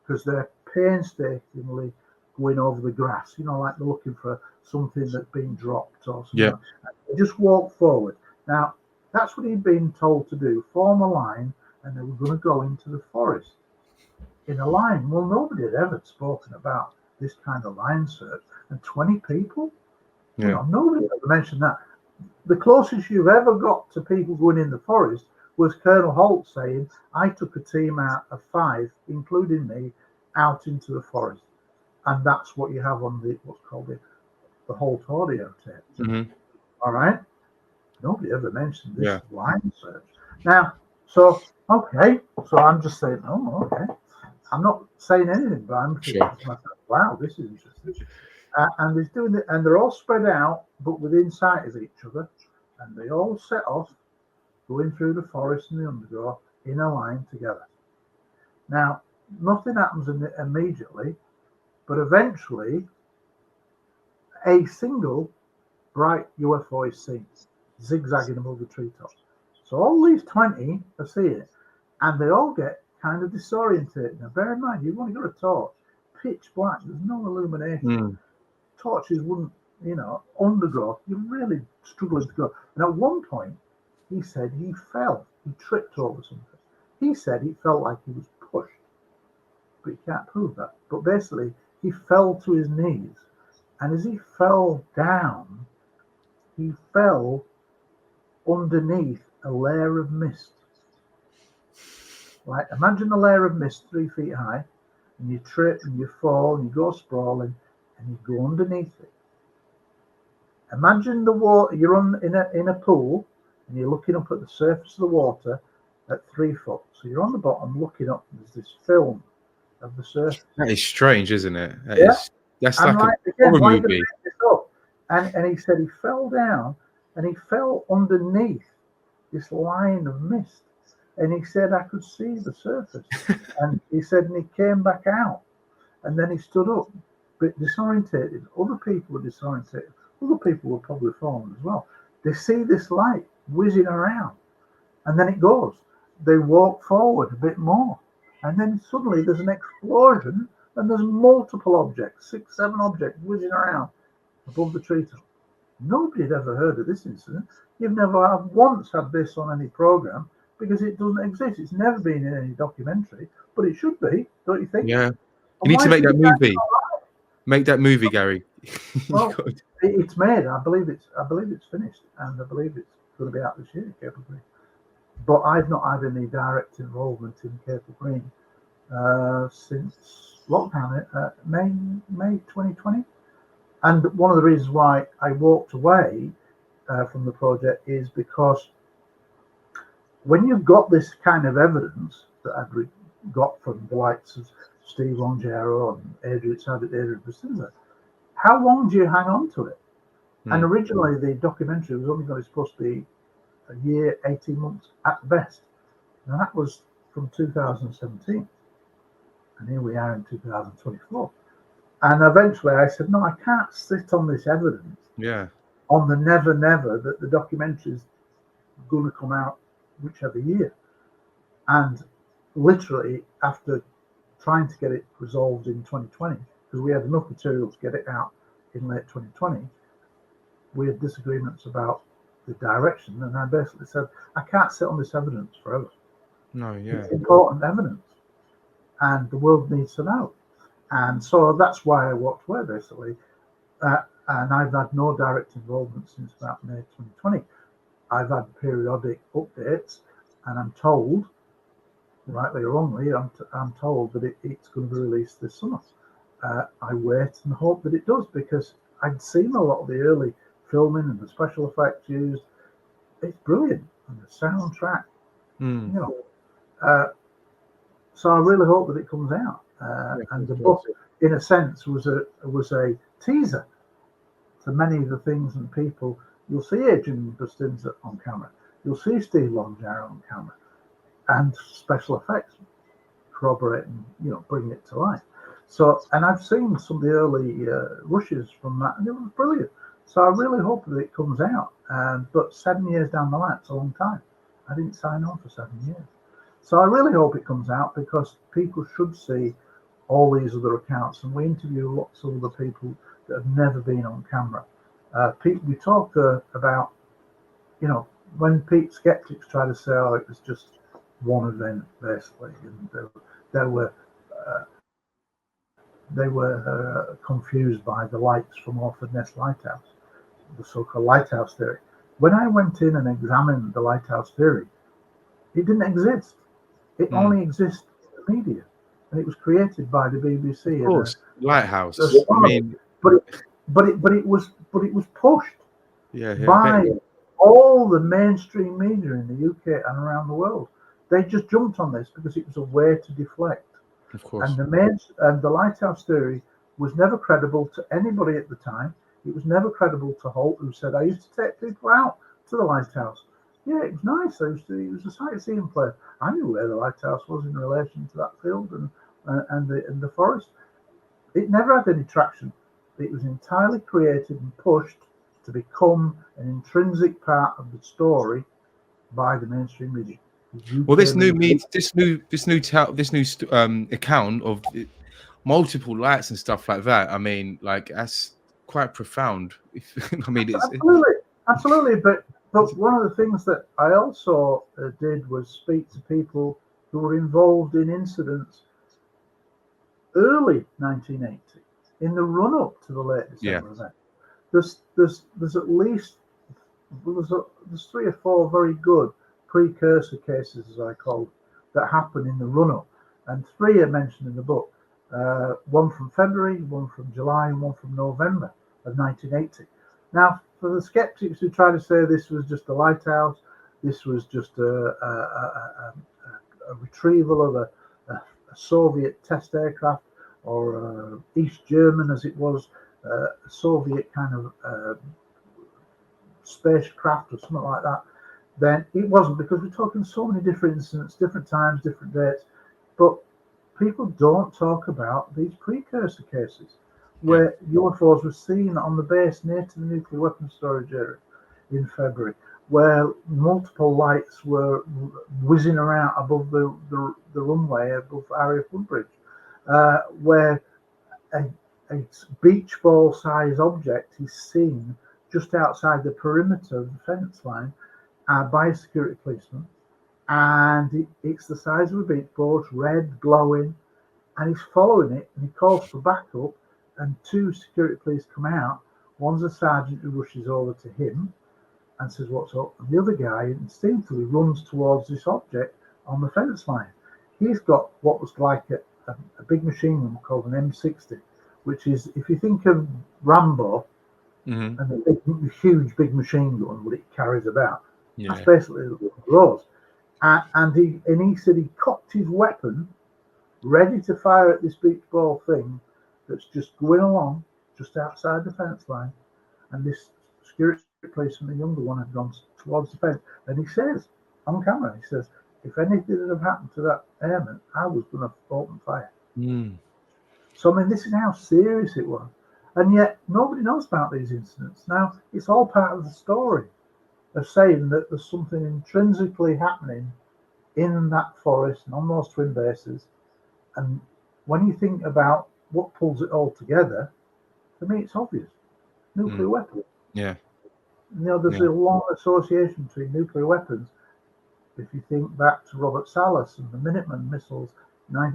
because they're painstakingly going over the grass, like they're looking for something that's been dropped or something. Yeah. They just walk forward. Now, that's what he'd been told to do, form a line, and they were going to go into the forest in a line. Well, nobody had ever spoken about this kind of line search. And 20 people? Yeah. Nobody ever mentioned that. The closest you've ever got to people going in the forest was Colonel Holt saying, I took a team out of 5, including me, out into the forest. And that's what you have on what's called the Holt audio tape. Mm-hmm. All right? Nobody ever mentioned this line search. Now, so I'm just saying, okay. I'm not saying anything, but I'm thinking to myself, wow, this is interesting. And he's doing it, and they're all spread out, but within sight of each other, and they all set off, going through the forest and the undergrowth in a line together. Now, nothing happens immediately, but eventually, a single bright UFO is seen, zigzagging above the treetops. So all these 20 are seeing it, and they all get kind of disorientated. Now, bear in mind, you've only got a torch, pitch black, there's no illumination. Torches wouldn't, undergrowth, you're really struggling to go. And at one point, he said he fell, he tripped over something. He said he felt like he was pushed, but he can't prove that. But basically, he fell to his knees, and as he fell down, he fell underneath a layer of mist. Like, imagine a layer of mist 3 feet high, and you trip and you fall and you go sprawling and you go underneath it. Imagine the water, you're in a pool and you're looking up at the surface of the water at 3 foot. So you're on the bottom looking up, and there's this film of the surface. That is strange, isn't it? That's and like a horror movie. And he said he fell down and he fell underneath this line of mist. And he said, I could see the surface. And he said, and he came back out. And then he stood up, but disorientated. Other people were disorientated. Other people were probably fallen as well. They see this light. whizzing around, and then it goes. They walk forward a bit more, and then suddenly there's an explosion, and there's multiple objects, 6, 7 objects whizzing around above the treetop. Nobody had ever heard of this incident. You've never once had this on any program because it doesn't exist. It's never been in any documentary, but it should be, don't you think? Yeah. You need to make that movie. Make that movie, Gary. Well, it's made. I believe it's finished, and I believe it's going to be out this year, Capel Green. But I've not had any direct involvement in Capel Green since lockdown, May 2020. And one of the reasons why I walked away from the project is because when you've got this kind of evidence that I've got from the likes of Steve Longero and Adrian Priscilla, how long do you hang on to it? And originally the documentary was only supposed to be a year, 18 months at best. And that was from 2017. And here we are in 2024. And eventually I said, no, I can't sit on this evidence. Yeah. On the never that the documentary is going to come out whichever year. And literally after trying to get it resolved in 2020, because we had enough material to get it out in late 2020, we had disagreements about the direction, and I basically said, I can't sit on this evidence forever. No, yeah. It's important evidence, and the world needs to know. And so that's why I walked away, basically. And I've had no direct involvement since about May 2020. I've had periodic updates, and I'm told, rightly or wrongly, I'm told that it's going to be released this summer. I wait and hope that it does, because I'd seen a lot of the early filming and the special effects used. It's brilliant, and the soundtrack, so I really hope that it comes out. And the book, in a sense, was a teaser to many of the things and people. You'll see Adrian Bustinza on camera, you'll see Steve Longero on camera, and special effects corroborating, bringing it to life. So, and I've seen some of the early rushes from that, and it was brilliant. So I really hope that it comes out. But 7 years down the line, it's a long time. I didn't sign on for 7 years. So I really hope it comes out, because people should see all these other accounts. And we interview lots of other people that have never been on camera. We talk about, when skeptics try to say, oh, it was just one event, basically. And they were confused by the lights from Orford Ness Lighthouse, the so-called lighthouse theory. When I went in and examined the lighthouse theory, it didn't exist. It only exists in the media, and it was created by the BBC. Of course, lighthouse. But it was pushed by all the mainstream media in the UK and around the world. They just jumped on this because it was a way to deflect. Of course. And the lighthouse theory was never credible to anybody at the time. It was never credible to Holt, who said, I used to take people out to the lighthouse. Yeah, it was nice. It was a sightseeing place. I knew where the lighthouse was in relation to that field and the forest. It never had any traction. It was entirely created and pushed to become an intrinsic part of the story by the mainstream media. Well, this new account of multiple lights and stuff like that. I mean, like, that's quite profound. I mean, it's absolutely. But one of the things that I also did was speak to people who were involved in incidents early 1980, in the run-up to the late December event. There's at least there's 3 or 4 very good precursor cases, as I call them, that happen in the run-up, and 3 are mentioned in the book. One from February, one from July, and one from November of 1980. Now, for the skeptics who try to say this was just a lighthouse, this was just a retrieval of a Soviet test aircraft, or East German, as it was, a Soviet kind of spacecraft or something like that, then it wasn't, because we're talking so many different incidents, different times, different dates. But people don't talk about these precursor cases where UFOs were seen on the base near to the nuclear weapons storage area in February, where multiple lights were whizzing around above the runway above Area Footbridge, where a beach ball size object is seen just outside the perimeter of the fence line by a security policeman, and it's the size of a beach ball, it's red, glowing, and he's following it, and he calls for backup, and two security police come out. One's a sergeant who rushes over to him and says, "What's up?" And the other guy instinctively runs towards this object on the fence line. He's got what was like a big machine gun called an M60, which is, if you think of Rambo and the huge big machine gun that it carries about, that's basically one of those. And he said he cocked his weapon, ready to fire at this beach ball thing that's just going along just outside the fence line. And this security policeman, the younger one, had gone towards the fence. And he says, on camera, he says, "If anything had happened to that airman, I was going to open fire." So, I mean, this is how serious it was. And yet, nobody knows about these incidents. Now, it's all part of the story of saying that there's something intrinsically happening in that forest and on those twin bases. And when you think about what pulls it all together, for me, it's obvious. Nuclear weapons. Yeah. You know, there's a long association between nuclear weapons. If you think back to Robert Salas and the Minuteman missiles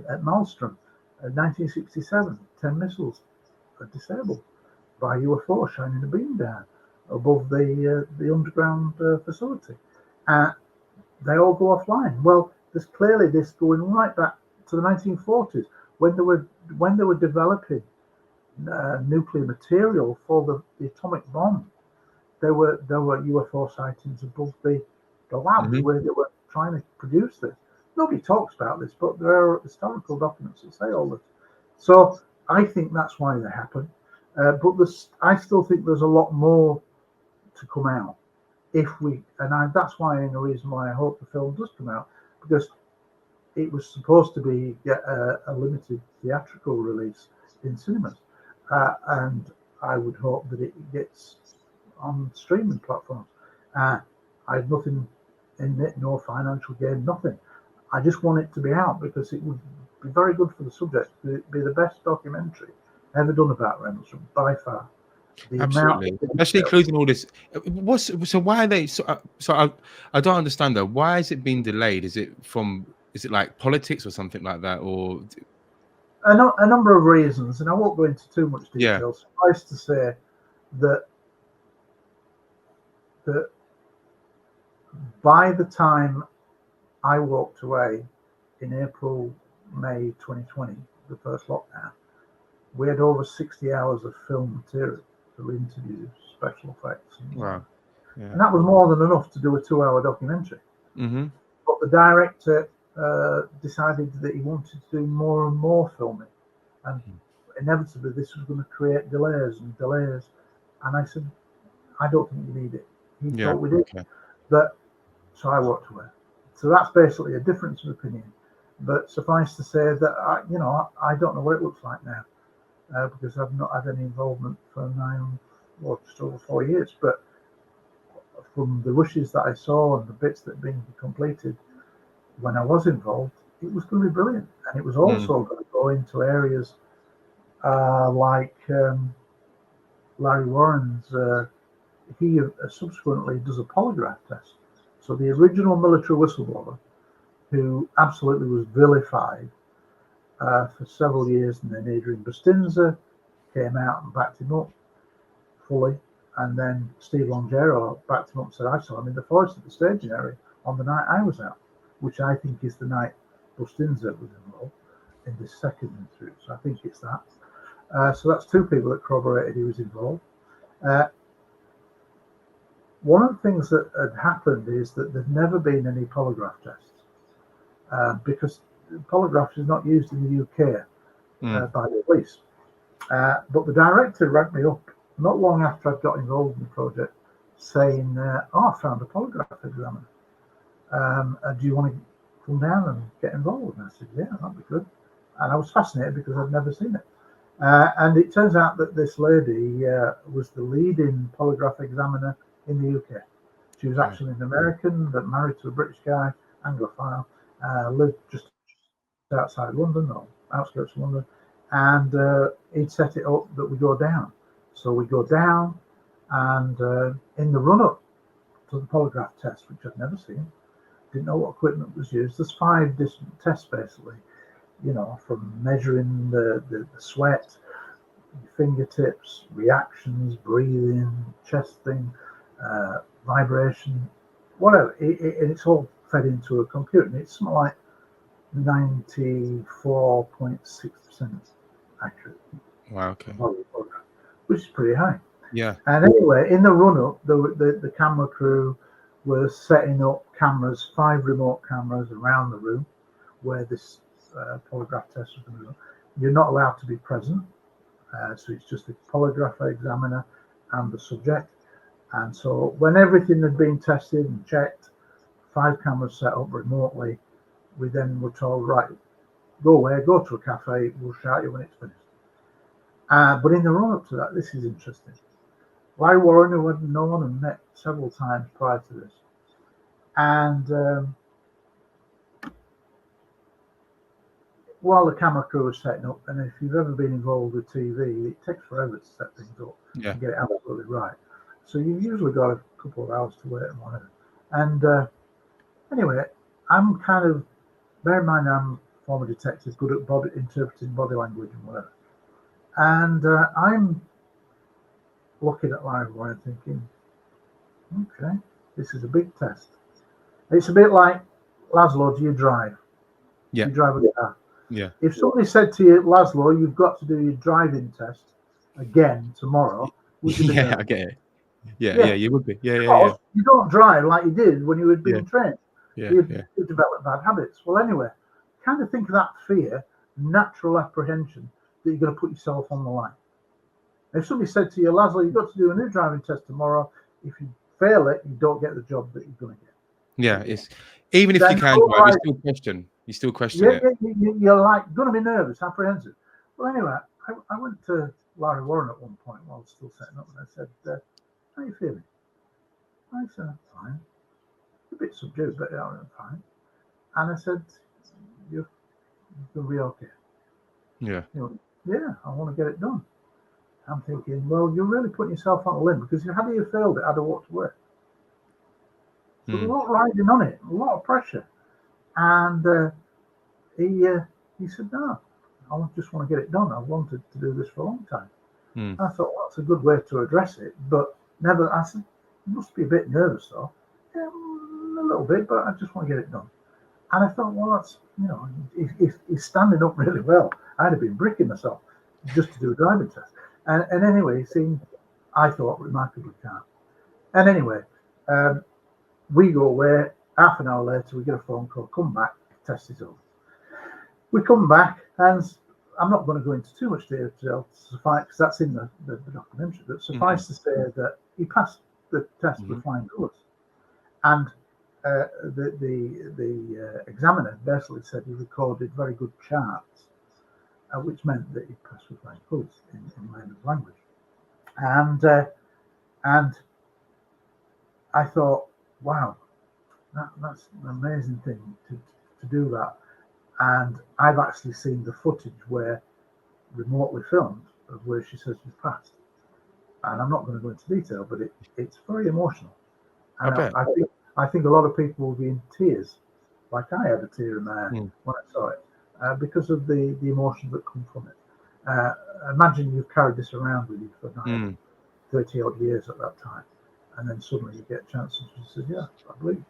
at Maelstrom, 1967, 10 missiles are disabled by UFO shining a beam down above the underground facility. They all go offline. Well, there's clearly this going right back to the 1940s when they were developing nuclear material for the atomic bomb. There were UFO sightings above the lab where they were trying to produce this. Nobody talks about this, but there are historical documents that say all this. So I think that's why they happen. But I still think there's a lot more to come out. That's why, in a reason why I hope the film does come out, because it was supposed to be a limited theatrical release in cinemas, and I would hope that it gets on streaming platforms. I have nothing in it, no financial gain, nothing. I just want it to be out because it would be very good for the subject. It would be the best documentary ever done about Rendlesham by far. Absolutely, especially including all this. Why are they? I don't understand though. Why is it being delayed? Is it like politics or something like that, or a number of reasons? And I won't go into too much detail. Suffice to say that by the time I walked away in April, May 2020, the first lockdown, we had over 60 hours of film material for interviews, special effects. And that was more than enough to do a 2-hour documentary. But the director decided that he wanted to do more and more filming. And inevitably, this was going to create delays. And I said, I don't think we need it. He thought we did. So I walked away. So that's basically a difference of opinion. But suffice to say that I don't know what it looks like now because I've not had any involvement for just over 4 years. But from the rushes that I saw and the bits that had been completed when I was involved, it was going to be brilliant. And it was also going to go into areas like Larry Warren's. He subsequently does a polygraph test. So the original military whistleblower, who absolutely was vilified for several years, and then Adrian Bustinza came out and backed him up fully, and then Steve Longero backed him up and said, "I saw him in the forest at the staging area on the night I was out," which I think is the night Bustinza was involved in this second interview. So I think it's that. So that's two people that corroborated he was involved. One of the things that had happened is that there'd never been any polygraph tests because polygraph is not used in the UK by the police. But the director rang me up not long after I'd got involved in the project saying, I found a polygraph examiner. Do you want to come down and get involved? And I said, yeah, that'd be good. And I was fascinated because I'd never seen it. And it turns out that this lady was the leading polygraph examiner in the UK. She was actually an American that married to a British guy, Anglophile, lived just outside London or outskirts of London, and he'd set it up that we go down. So we go down, and in the run-up to the polygraph test, which I'd never seen, didn't know what equipment was used. There's 5 different tests basically, from measuring the sweat, fingertips, reactions, breathing, chest thing, vibration, whatever. And it's all fed into a computer, and it's something like 94.6% accurate. Wow. Okay. Which is pretty high. Yeah. And anyway, in the run-up, the camera crew was setting up cameras, 5 remote cameras around the room where this polygraph test was going to go. You're not allowed to be present, so it's just the polygraph examiner and the subject. And so when everything had been tested and checked, 5 cameras set up remotely, we then were told, right, go away, go to a cafe, we'll shout you when it's finished. But in the run-up to that, this is interesting. Larry Warren, who I'd known and met several times prior to this, and while the camera crew was setting up, and if you've ever been involved with TV, it takes forever to set things up and get it absolutely right. So you've usually got a couple of hours to wait and whatever. And anyway, I'm kind of, bear in mind I'm a former detective, good at interpreting body language and whatever. And I'm looking at Larry Warren thinking, okay, this is a big test. It's a bit like, Laszlo, do you drive? Yeah. Do you drive a car? Yeah. If somebody said to you, Laszlo, you've got to do your driving test again tomorrow, would you be nervous? I get it. Yeah, you would be. Yeah. You don't drive like you did when you were being trained. You develop bad habits. Well, anyway, kind of think of that fear, natural apprehension that you're going to put yourself on the line. If somebody said to you, Laszlo, you've got to do a new driving test tomorrow. If you fail it, you don't get the job that you're going to get. Yeah, it's even if then you can drive, you still question it. You're like going to be nervous, apprehensive. Well, anyway, I went to Larry Warren at one point while I was still setting up, and I said, how are you feeling? I said, I'm fine. A bit subdued, but I'm fine. And I said, you're going to be okay. Yeah. Yeah, I want to get it done. I'm thinking, well, you're really putting yourself on a limb, because had you failed it, I'd have walked away. So there's a lot riding on it, a lot of pressure. And he said, no, I just want to get it done. I've wanted to do this for a long time. I thought, well, that's a good way to address it. But never, I said, you must be a bit nervous, though. Yeah, a little bit, but I just want to get it done. And I thought, well, that's, he's standing up really well. I'd have been bricking myself just to do a driving test. And anyway, he seemed, I thought, remarkably calm. And anyway, we go away. Half an hour later, we get a phone call. Come back, test is over. We come back, and I'm not going to go into too much detail to suffice, because that's in the documentary. But suffice to say that he passed the test with flying colours, and the examiner basically said he recorded very good charts, which meant that he passed with flying colours in layman's language. And I thought, wow, that's an amazing thing to do that. And I've actually seen the footage where remotely filmed of where she says she's passed. And I'm not going to go into detail, but it's very emotional. And I think a lot of people will be in tears, like I had a tear in my eye when I saw it, because of the emotion that come from it. Imagine you've carried this around with you for 30 odd years at that time, and then suddenly you get a chance and she says, yeah, I believe.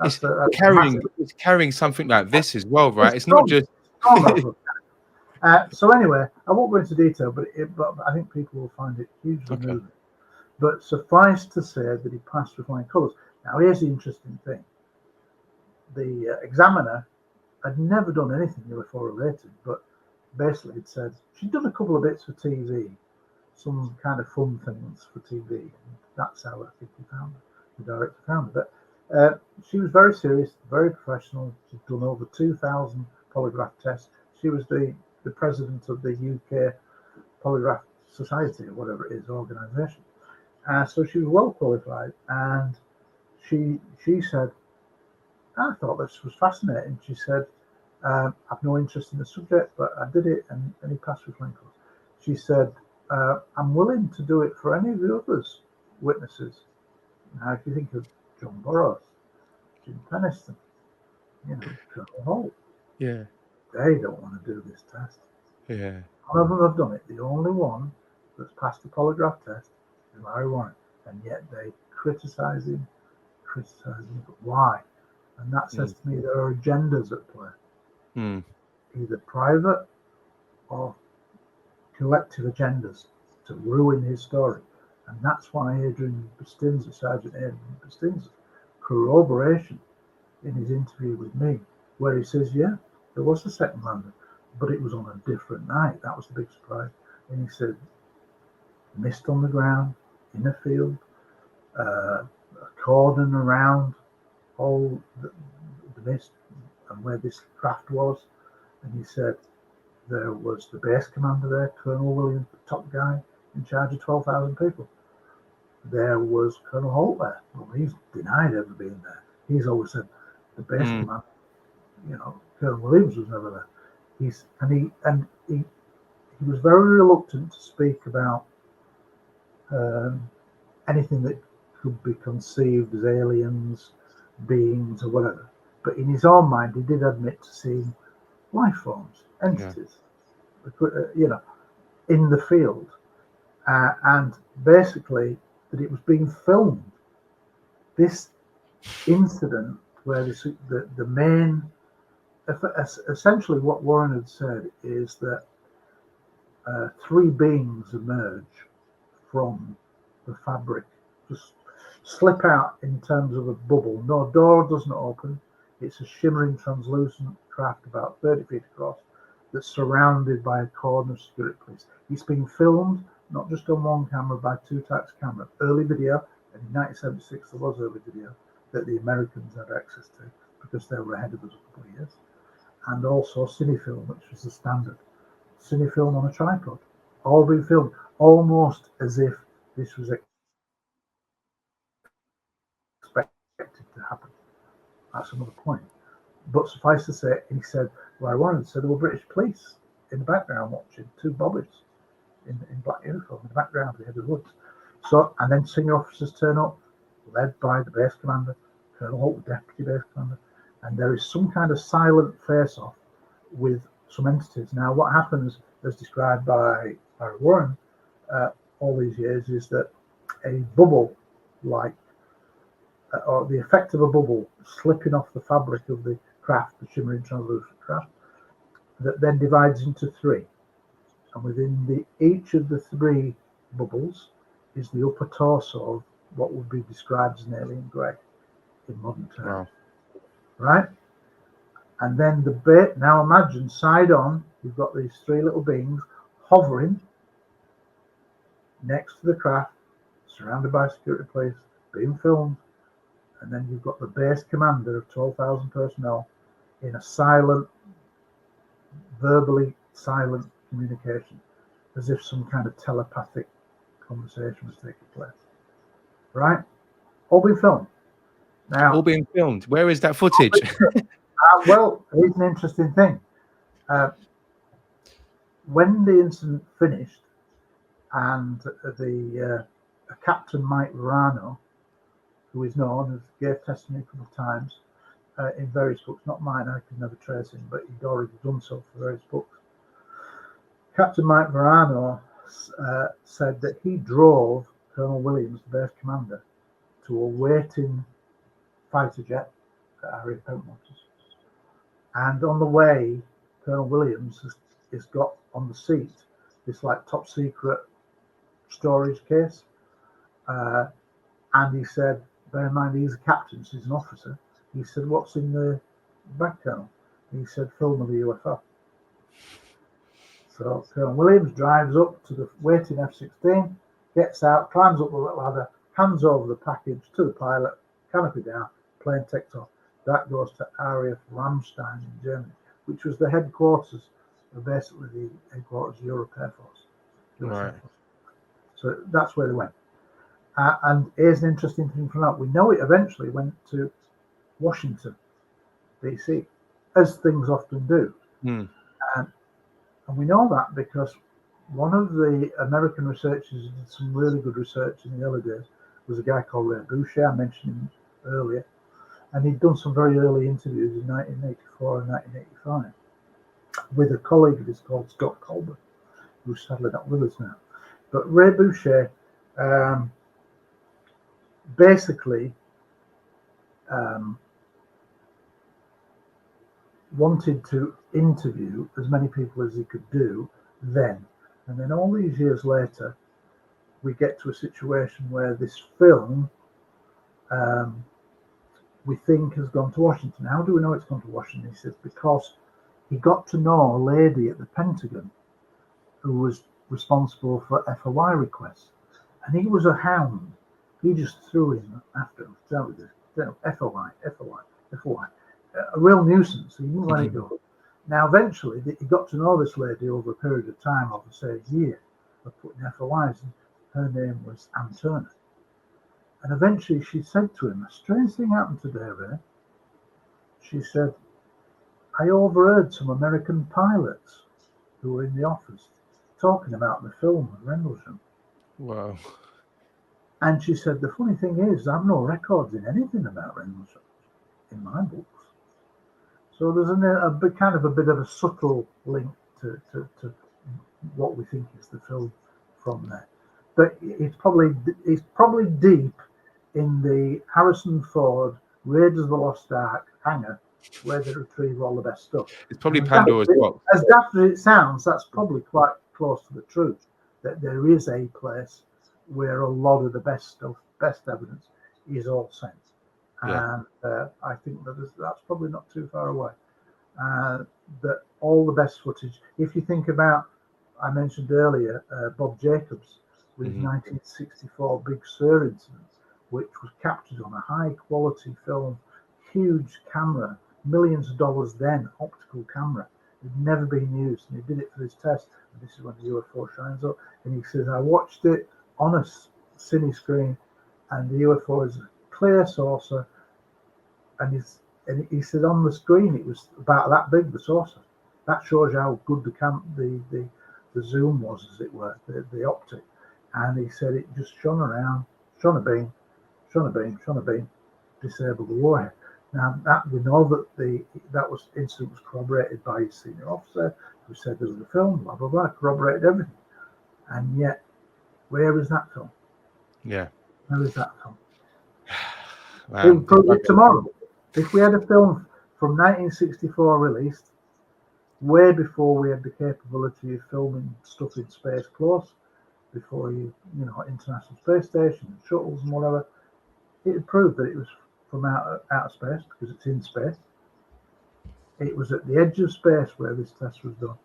It's carrying something like this as well, right? It's not just. So anyway, I won't go into detail, but I think people will find it hugely moving. But suffice to say that he passed with flying colours. Now, here's the interesting thing. The examiner had never done anything UFO related, but basically it said she'd done a couple of bits for TV, some kind of fun things for TV, and that's how I think he found her, the director found her. But she was very serious, very professional. She'd done over 2,000 polygraph tests. She was the president of the UK Polygraph Society, or whatever it is, organisation. So she was well qualified, and she said, I thought this was fascinating. She said, I've no interest in the subject, but I did it, and he passed with flying colours. She said, I'm willing to do it for any of the others witnesses. Now, if you think of John Burroughs, Jim Peniston, Colonel Holt, Yeah. they don't want to do this test. Yeah. None of them have done it. The only one that's passed the polygraph test is Larry Warren, and yet they criticize him. But why? And that says to me there are agendas at play, either private or collective agendas to ruin his story. And that's why Adrian Bustinza, Sergeant Adrian Bustinza's corroboration in his interview with me, where he says, yeah, there was a second lander, but it was on a different night. That was the big surprise. And he said, mist on the ground, in a field, a cordon around all the mist and where this craft was. And he said there was the base commander there, Colonel Williams, the top guy in charge of 12,000 people. There was Colonel Holt there. Well, he's denied ever being there. He's always said the base commander, Colonel Williams was never there. He was very reluctant to speak about anything that could be conceived as aliens, beings, or whatever. But in his own mind, he did admit to seeing life forms, entities, in the field, and basically that it was being filmed. This incident where the main, essentially what Warren had said is that three beings emerge from the fabric, just slip out in terms of a bubble. No door doesn't open. It's a shimmering, translucent craft about 30 feet across that's surrounded by a cordon of security police. It's being filmed, not just on one camera, by two types of camera. Early video, and in 1976 there was early video that the Americans had access to because they were ahead of us a couple of years. And also cinefilm, which was the standard. Cinefilm on a tripod, all being filmed, almost as if this was expected to happen. That's another point. But suffice to say, he said, well, I wanted to say there were British police in the background watching, two bobbies in black uniform in the background of the head of the woods. So, and then senior officers turn up, led by the base commander, Colonel Holt, the deputy base commander, and there is some kind of silent face-off with some entities. Now, what happens, as described by Larry Warren all these years, is that a bubble, or the effect of a bubble slipping off the fabric of the craft, the shimmering translucent craft, that then divides into three. And within each of the three bubbles is the upper torso of what would be described as an alien grey in modern terms. Wow. Right? And then now imagine side on, you've got these three little beings hovering next to the craft, surrounded by security police, being filmed. And then you've got the base commander of 12,000 personnel in a silent, verbally silent communication, as if some kind of telepathic conversation was taking place. Right? All being filmed. Now, all being filmed. Where is that footage? Well, here's an interesting thing. When the incident finished, and Captain Mike Verano, who is known, as gave testimony a couple of times in various books, not mine, I could never trace him, but he'd already done so for various books. Captain Mike Verano said that he drove Colonel Williams, the base commander, to a waiting fighter jet at Harry Pentwater's. And on the way, Colonel Williams has got on the seat this top secret storage case. And he said, bear in mind, he's a captain, so he's an officer. He said, what's in the bag, Colonel? And he said, film of the UFO. So Colonel Williams drives up to the waiting F-16, gets out, climbs up the ladder, hands over the package to the pilot, canopy down, plane takes off. That goes to RAF Ramstein in Germany, which was the headquarters of basically the headquarters of Europe Air Force. Right. So that's where they went. And here's an interesting thing from that. We know it eventually went to Washington, D.C., as things often do. Mm. And we know that because one of the American researchers who did some really good research in the early days was a guy called Ray Boucher. I mentioned him earlier. And he'd done some very early interviews in 1984 and 1985 with a colleague of his called Scott Colbert, who's sadly not with us now. But Ray Boucher basically wanted to interview as many people as he could do then. And then all these years later, we get to a situation where this film we think has gone to Washington. How do we know it's gone to Washington? He says because he got to know a lady at the Pentagon who was responsible for FOI requests, and he was a hound. He just threw him after him. FOI, a real nuisance. He didn't let it go. Now, eventually, he got to know this lady over a period of time, over say a year, of putting FOIs, and her name was Ann Turner. And eventually she said to him, a strange thing happened today, Ray. She said, I overheard some American pilots who were in the office talking about the film of Rendlesham. Wow. And she said, the funny thing is, I have no records in anything about Rendlesham in my books. So there's a bit of a subtle link to what we think is the film from there. But it's probably deep in the Harrison Ford Raiders of the Lost Ark hangar where they retrieve all the best stuff. It's probably Pandora's box. As daft as it sounds, that's probably quite close to the truth, that there is a place where a lot of the best stuff, best evidence is all sent. Yeah. And I think that's probably not too far away. That all the best footage, if you think about, I mentioned earlier, Bob Jacobs with his 1964 Big Sur incident, which was captured on a high quality film, huge camera, millions of dollars then, optical camera. It had never been used, and he did it for his test. And this is when the UFO shines up. And he says, I watched it on a cine screen, and the UFO is a clear saucer. And he said on the screen it was about that big, the saucer. That shows you how good the zoom was, as it were, the optic. And he said it just shone around, shone a beam, disabled the warhead. Now that we know that that incident was corroborated by his senior officer, who said there was a film, blah blah blah, corroborated everything. And yet, where is that film? Yeah. Where is that film? We'll prove it tomorrow. If we had a film from 1964 released, way before we had the capability of filming stuff in space close, before International Space Station and shuttles and whatever, it would prove that it was from outer space because it's in space. It was at the edge of space where this test was done.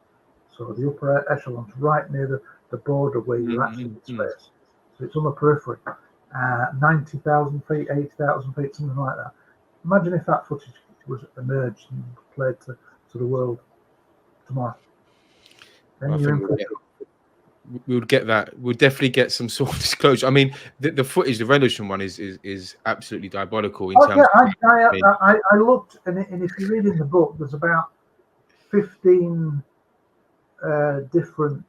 So the upper echelon's right near the border where you're actually in space. So it's on the periphery. 90,000 feet, 80,000 feet, something like that. Imagine if that footage was emerged and played to the world tomorrow. Then I think we would get that. We'll definitely get some sort of disclosure. I mean, the footage, the Rendlesham one is absolutely diabolical in terms. I looked, and if you read in the book, there's about 15 different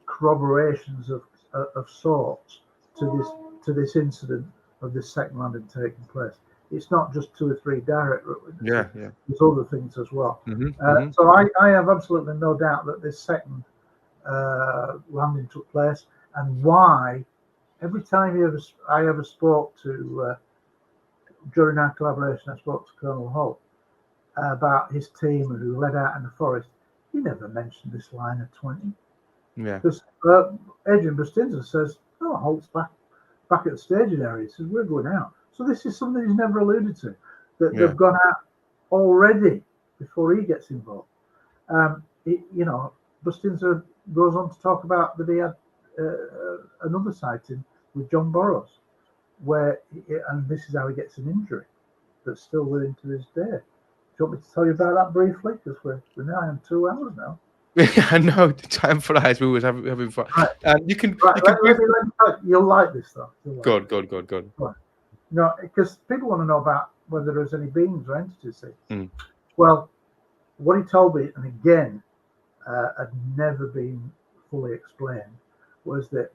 corroborations of sorts to this incident of this second landing taking place. It's not just 2 or 3 direct witnesses. Yeah. There's other things as well. So I have absolutely no doubt that this second landing took place, and why every time I ever spoke to during our collaboration, I spoke to Colonel Hull about his team who led out in the forest. He never mentioned this line of 20. Yeah. Because Adrian Bustinza says, "Oh, Holt's back at the staging area." He says, "We're going out." So this is something he's never alluded to. That they've gone out already before he gets involved. Bustinza goes on to talk about that he had another sighting with John Burroughs, and this is how he gets an injury that's still with him to this day. Do you want me to tell you about that briefly? Because we're now in 2 hours now. I know the time flies. We always having fun. Right. You can Right. Let me you'll like this stuff. Go on. No, because people want to know about whether there's any beings or entities. Mm. Well, what he told me, and again, had never been fully explained, was that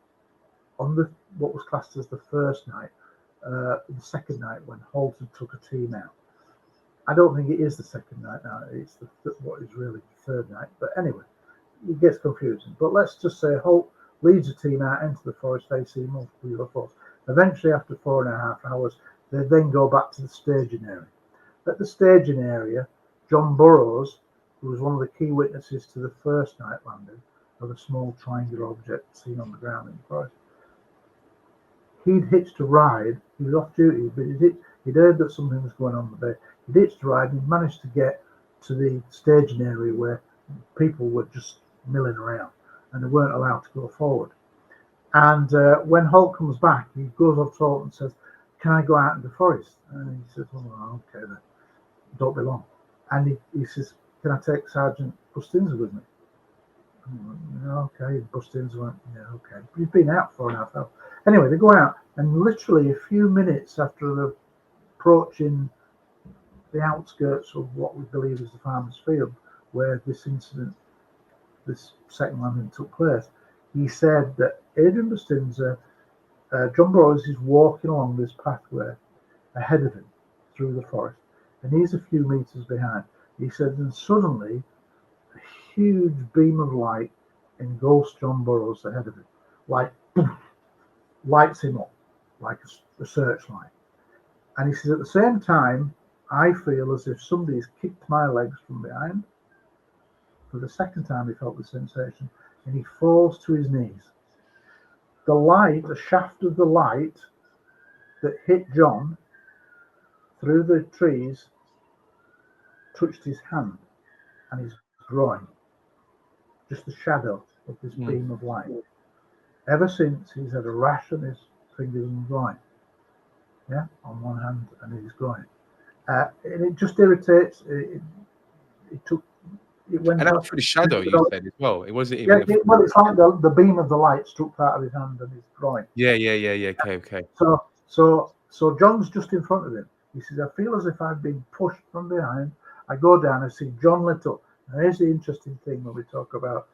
on what was classed as the first night, the second night when Holton took a team out. I don't think it is the second night now. It's what is really the third night. But anyway, it gets confusing. But let's just say Holt leads a team out into the forest. They see multiple UFOs. Eventually, after 4.5 hours, they then go back to the staging area. At the staging area, John Burroughs, who was one of the key witnesses to the first night landing of a small triangular object seen on the ground in the forest, he'd hitched a ride. He was off duty, but he'd heard that something was going on the bay. He'd hitched a ride and he managed to get to the staging area where people were just milling around and they weren't allowed to go forward. And when Holt comes back, he goes up to Holt and says, "Can I go out in the forest?" And he says, "Oh, okay then, don't be long." And he says, "Can I take Sergeant Bustinza with me?" Okay, Bustinza went, "Yeah, okay." But he's been out for 4.5 hours. Anyway, they go out, and literally a few minutes after they're approaching the outskirts of what we believe is the farmer's field, where this incident, this second landing took place, he said that Adrian Bustinza, John Burroughs is walking along this pathway ahead of him through the forest, and he's a few meters behind. He said, and suddenly a huge beam of light engulfs John Burroughs ahead of him, like boom, lights him up like a searchlight. And he says, at the same time, I feel as if somebody's kicked my legs from behind. For the second time, he felt the sensation, and he falls to his knees. The light, the shaft of the light that hit John through the trees touched his hand and his groin. Just the shadow of this beam of light. Ever since, he's had a rash on his fingers and groin. Yeah, on one hand and his groin. And it just irritates. It went. And that's for the shadow, you said as well. It wasn't even. Yeah, well, it's like the beam of the light struck out of his hand and his groin. Yeah. Okay. So John's just in front of him. He says, "I feel as if I've been pushed from behind." I go down and see John lit up. And here's the interesting thing when we talk about,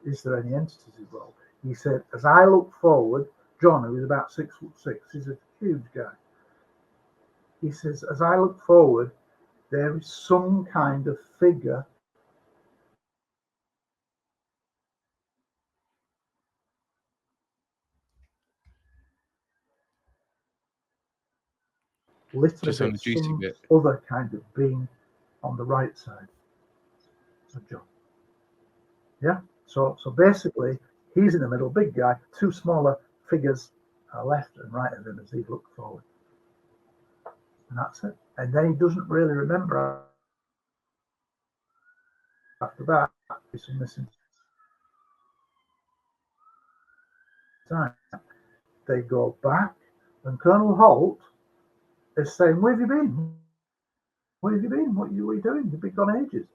is there any entities involved? He said, as I look forward, John, who is about 6'6", he's a huge guy. He says, as I look forward, there is some kind of figure Just on the juicy bit. Other kind of being on the right side of John. Yeah. So basically, he's in the middle, big guy. Two smaller figures are left and right of him as he looks forward, and that's it. And then he doesn't really remember after that. There's some missing time. They go back, and Colonel Holt is saying, "Where have you been? Where have you been? What are you doing? You've been gone ages."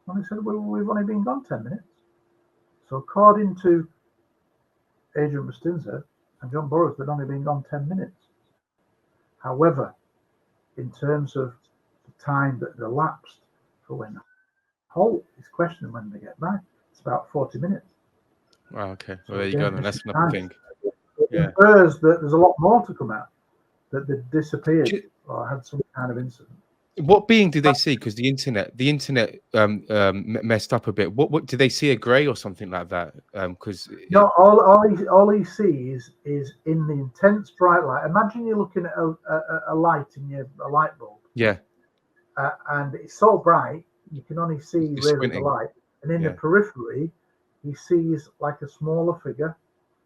And he said, "Well, we've only been gone 10 minutes. So according to Adrian Bustinza and John Burroughs, they'd only been gone 10 minutes. However, in terms of the time that elapsed for when Holt is questioning when they get back, it's about 40 minutes. Wow, okay. Well, there you go. That's another thing. It infers that there's a lot more to come out, that they disappeared or had some kind of incident. What being do they see? Because the internet messed up a bit. What do they see? A grey or something like that? Because no, all he sees is in the intense bright light. Imagine you're looking at a light in a light bulb. Yeah. And it's so bright you can only see really the light. And in the periphery, he sees like a smaller figure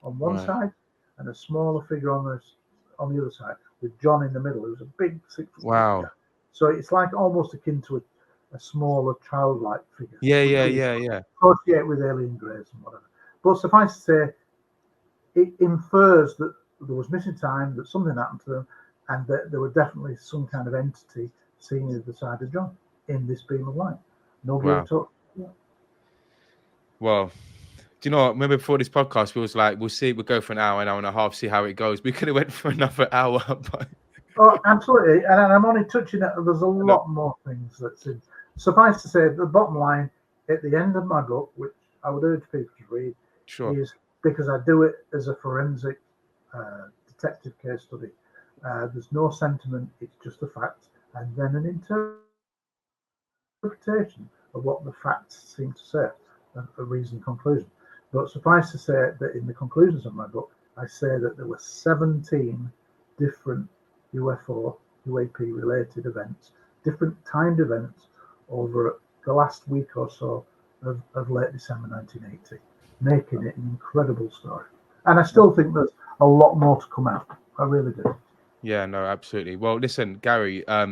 on one side and a smaller figure on the other side, with John in the middle, who's a big 6'6" guy. So it's like almost akin to a smaller childlike figure. Yeah. Associated with alien grays and whatever. But suffice to say, it infers that there was missing time, that something happened to them, and that there were definitely some kind of entity seen at the side of John in this beam of light. Nobody talked. Well, do you know what? Remember before this podcast, we was like, we'll go for an hour and a half, see how it goes. We could have went for another hour, but Oh, absolutely. And I'm only touching it. There's a lot more things that's in. Suffice to say, the bottom line at the end of my book, which I would urge people to read, sure. is because I do it as a forensic detective case study. There's no sentiment, it's just a fact, and then an interpretation of what the facts seem to say, a reasoned conclusion. But suffice to say that in the conclusions of my book, I say that there were 17 different UFO, UAP related events, different timed events over the last week or so of late December 1980, making it an incredible story. And I still think there's a lot more to come out. I really do. Yeah, no, absolutely. Well, listen, Gary, I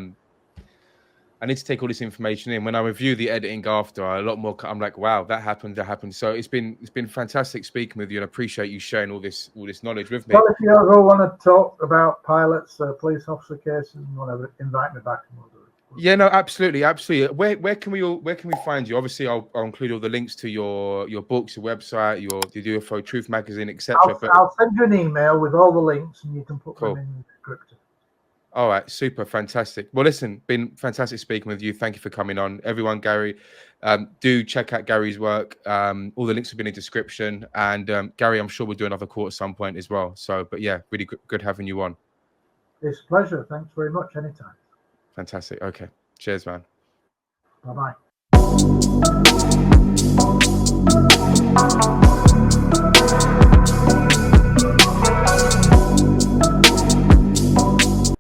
need to take all this information in. When I review the editing after, a lot more. I'm like, wow, that happened. So it's been fantastic speaking with you, and I appreciate you sharing all this knowledge with me. Well, if you ever want to talk about pilots, police officer cases, and whatever, invite me back and we'll do it. Yeah, no, absolutely. Where can we find you? Obviously, I'll include all the links to your books, your website, the UFO Truth magazine, etc. I'll send you an email with all the links, and you can put them in the description. All right, super, fantastic. Well, listen, been fantastic speaking with you. Thank you for coming on, everyone. Gary, do check out Gary's work. All the links have been in the description, and Gary, I'm sure we'll do another call at some point as well. So, but yeah, really good having you on. It's a pleasure. Thanks very much. Anytime. Fantastic. Okay. Cheers, man. Bye-bye.